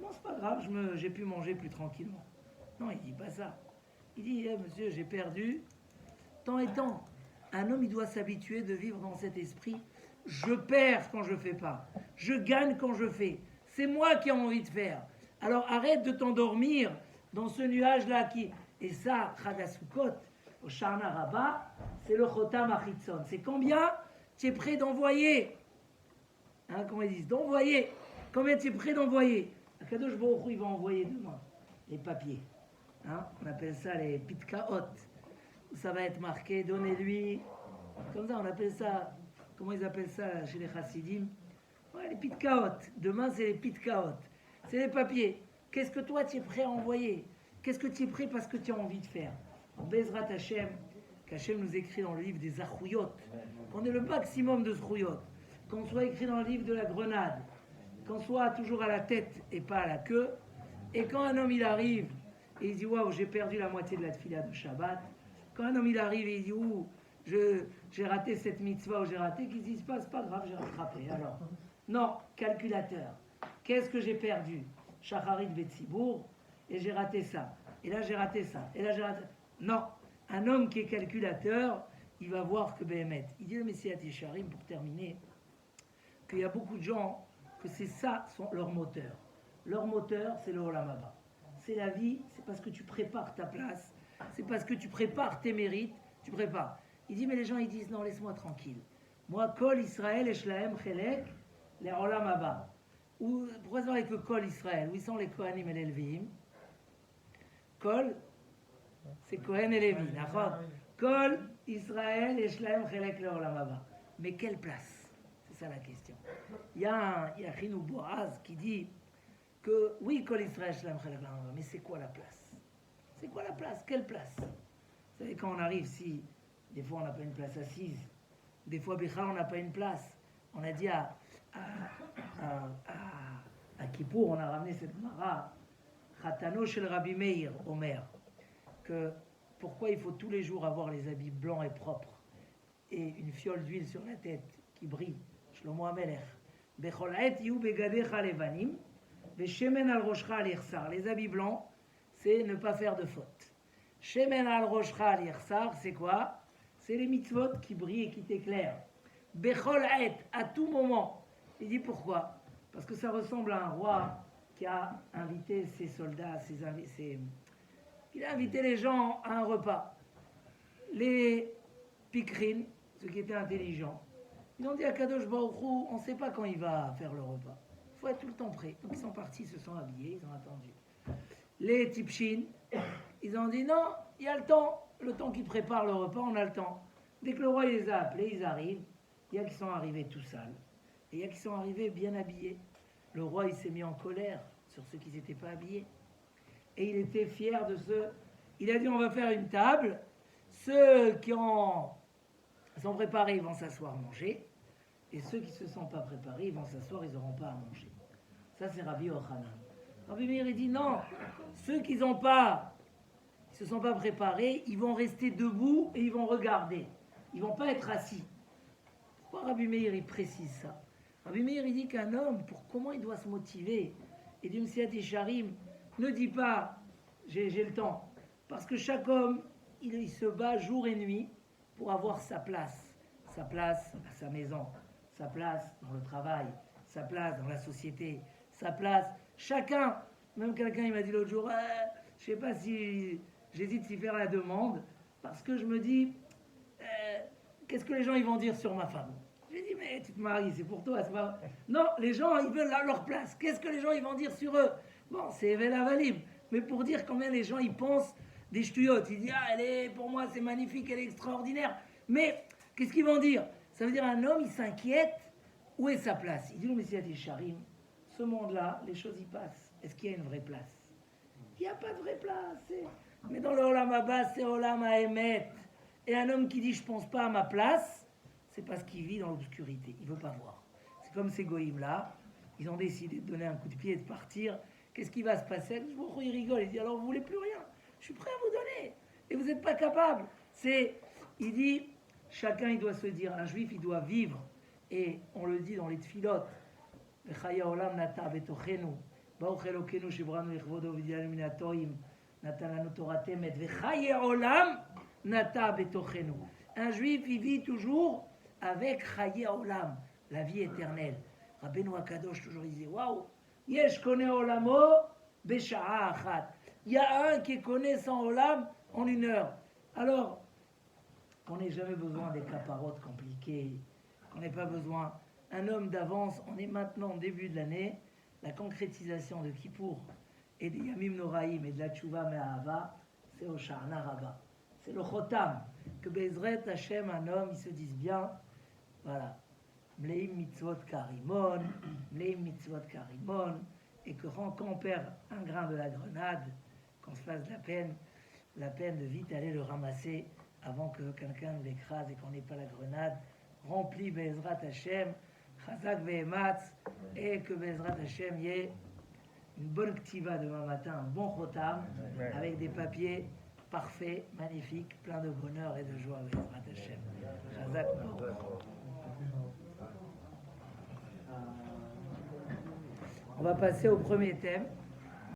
Non, c'est pas grave, j'ai pu manger plus tranquillement. Non, il dit pas ça. Il dit, monsieur, j'ai perdu tant et tant. Un homme, il doit s'habituer de vivre dans cet esprit. Je perds quand je fais pas. Je gagne quand je fais. C'est moi qui ai envie de faire. Alors arrête de t'endormir dans ce nuage-là qui... Et ça, Chagasukot, au Sharna Rabbah, c'est le Chotam Achitzon. C'est combien tu es prêt d'envoyer? Comment ils disent? D'envoyer. Combien tu es prêt d'envoyer? Akadosh Baruch Hu, il va envoyer demain les papiers. On appelle ça les pitkaot. Ça va être marqué, donnez-lui. Comme ça, on appelle ça. Comment ils appellent ça chez les chassidim? Ouais, les pitkaot. Demain, c'est les pitkaot. C'est les papiers. Qu'est-ce que toi, tu es prêt à envoyer? Qu'est-ce que tu es prêt parce que tu as envie de faire? En Bezrat Hashem, qu'Hashem nous écrit dans le livre des Achouyot, qu'on ait le maximum de Zchouyot, qu'on soit écrit dans le livre de la grenade, qu'on soit toujours à la tête et pas à la queue, et quand un homme il arrive et il dit waouh, j'ai perdu la moitié de la tfila de Shabbat, quand un homme il arrive et il dit ouh, j'ai raté cette mitzvah ou j'ai raté, qu'il se dise pas, c'est pas grave, j'ai rattrapé. Alors, non, calculateur, qu'est-ce que j'ai perdu? Shacharit Betsibour, et j'ai raté ça, et là j'ai raté ça, et là j'ai raté. Non, un homme qui est calculateur, il va voir que Béhémet. Il dit le Messiah Yesharim, pour terminer, qu'il y a beaucoup de gens, que c'est ça leur moteur. Leur moteur, c'est le Olam Haba. C'est la vie, c'est parce que tu prépares ta place, c'est parce que tu prépares tes mérites, tu prépares. Il dit, mais les gens, ils disent, non, laisse-moi tranquille. Moi, Kol Israël et Shlaem Chelek, les Olam Haba. Ou, pourquoi ça avec le Kol Israël? Où ils sont les Kohanim et les Lévi'im? Kol, c'est Kohen et Lévi, d'accord? Kol Israël et Shlaem Chelek le Olam Haba. Mais quelle place? C'est ça la question. Il y a Chinou Boaz qui dit que oui, Kol Israël Shlaem Chelek le Olam Haba, mais c'est quoi la place? C'est quoi la place? Quelle place? Vous savez, quand on arrive, si des fois on n'a pas une place assise, des fois Bichal on n'a pas une place. On a dit à Kippour, on a ramené cette Gemara, Khatano shel Rabbi Meir, Omer, que pourquoi il faut tous les jours avoir les habits blancs et propres et une fiole d'huile sur la tête qui brille. Shlomo HaMelech. Bechol ha'et yihu begadecha levanim, veshemen al roshcha al yichsar. Les habits blancs, c'est ne pas faire de faute. Shemen al roshcha al yirsar, c'est quoi? C'est les mitzvot qui brillent et qui t'éclairent. Bechol et, à tout moment. Il dit pourquoi? Parce que ça ressemble à un roi qui a invité ses soldats, il a invité les gens à un repas. Les Pikrin, ceux qui étaient intelligents, ils ont dit à Kadosh Baruch Hu, on ne sait pas quand il va faire le repas. Il faut être tout le temps prêt. Donc ils sont partis, ils se sont habillés, ils ont attendu. Les Tipshin, ils ont dit non, il y a le temps qu'ils préparent le repas, on a le temps. Dès que le roi les a appelés, ils arrivent. Il y a qui sont arrivés tout sales. Et il y a qui sont arrivés bien habillés. Le roi, il s'est mis en colère sur ceux qui n'étaient pas habillés. Et il était fier de ceux. Il a dit on va faire une table. Ceux qui sont préparés, ils vont s'asseoir manger. Et ceux qui ne se sont pas préparés, ils vont s'asseoir, ils n'auront pas à manger. Ça, c'est Rabbi Yochanan. Rabbi Meir, il dit non. Ceux qui ne se sont pas préparés, ils vont rester debout et ils vont regarder. Ils ne vont pas être assis. Pourquoi Rabbi Meir, il précise ça? Rabbi Meir, il dit qu'un homme, comment il doit se motiver? Et dit, Messiat Yesharim, ne dis pas, j'ai le temps. Parce que chaque homme, il se bat jour et nuit pour avoir sa place. Sa place à sa maison, sa place dans le travail, sa place dans la société, sa place. Chacun, même quelqu'un, il m'a dit l'autre jour, je ne sais pas si j'hésite s'y faire la demande, parce que je me dis, qu'est-ce que les gens ils vont dire sur ma femme? Je lui ai dit, mais tu te maries, c'est pour toi, c'est pas... Non, les gens, ils veulent leur place. Qu'est-ce que les gens ils vont dire sur eux? Bon, c'est Evel Avalim, mais pour dire combien les gens ils pensent des ch'tuyotes. Ils disent, pour moi, c'est magnifique, elle est extraordinaire. Mais, qu'est-ce qu'ils vont dire? Ça veut dire un homme, il s'inquiète, où est sa place? Il dit, le Messias Yesharim, ce monde-là, les choses y passent. Est-ce qu'il y a une vraie place? Il n'y a pas de vraie place. Mais dans le Olam Haba, c'est Olam Haemet. Et un homme qui dit, je ne pense pas à ma place, c'est parce qu'il vit dans l'obscurité. Il ne veut pas voir. C'est comme ces goïms-là. Ils ont décidé de donner un coup de pied et de partir. Qu'est-ce qui va se passer? Il rigole. Il dit, alors vous ne voulez plus rien? Je suis prêt à vous donner. Et vous n'êtes pas capable. Il dit, chacun, il doit se dire, un juif, il doit vivre. Et on le dit dans les tfilotes. V'chaya olam nata betochenu. Baruch Elokenu shebranu lichvodo v'dianu min hatoim. Natan lanu Torah temet. V'chaya olam nata betochenu. Un juif, il vit toujours avec Chaye Olam, la vie éternelle. Rabbeinu Akadosh toujours disait, waouh, yesh kone olamo besha'a achat. Il y a un qui connaît son Olam en 1 heure. Alors, qu'on n'ait jamais besoin des caparottes compliquées, qu'on n'ait pas besoin. Un homme d'avance, on est maintenant au début de l'année, la concrétisation de Kippour et des Yamim Noraïm et de la Tchouva Me'ahava, c'est au Sha'ana Rabba. C'est le Chotam. Que Bezret Hashem, un homme, il se dise bien, voilà, Mleim mitzvot karimon, Mleim mitzvot karimon, et que quand on perd un grain de la grenade, qu'on se fasse la peine de vite aller le ramasser avant que quelqu'un nous l'écrase et qu'on n'ait pas la grenade, rempli Bezrat Hashem, Chazak Vehematz, et que Bezrat Hashem y ait une bonne ktiva demain matin, un bon chotam, avec des papiers parfaits, magnifiques, plein de bonheur et de joie, Bezrat Hashem. Chazak Baruch. On va passer au premier thème.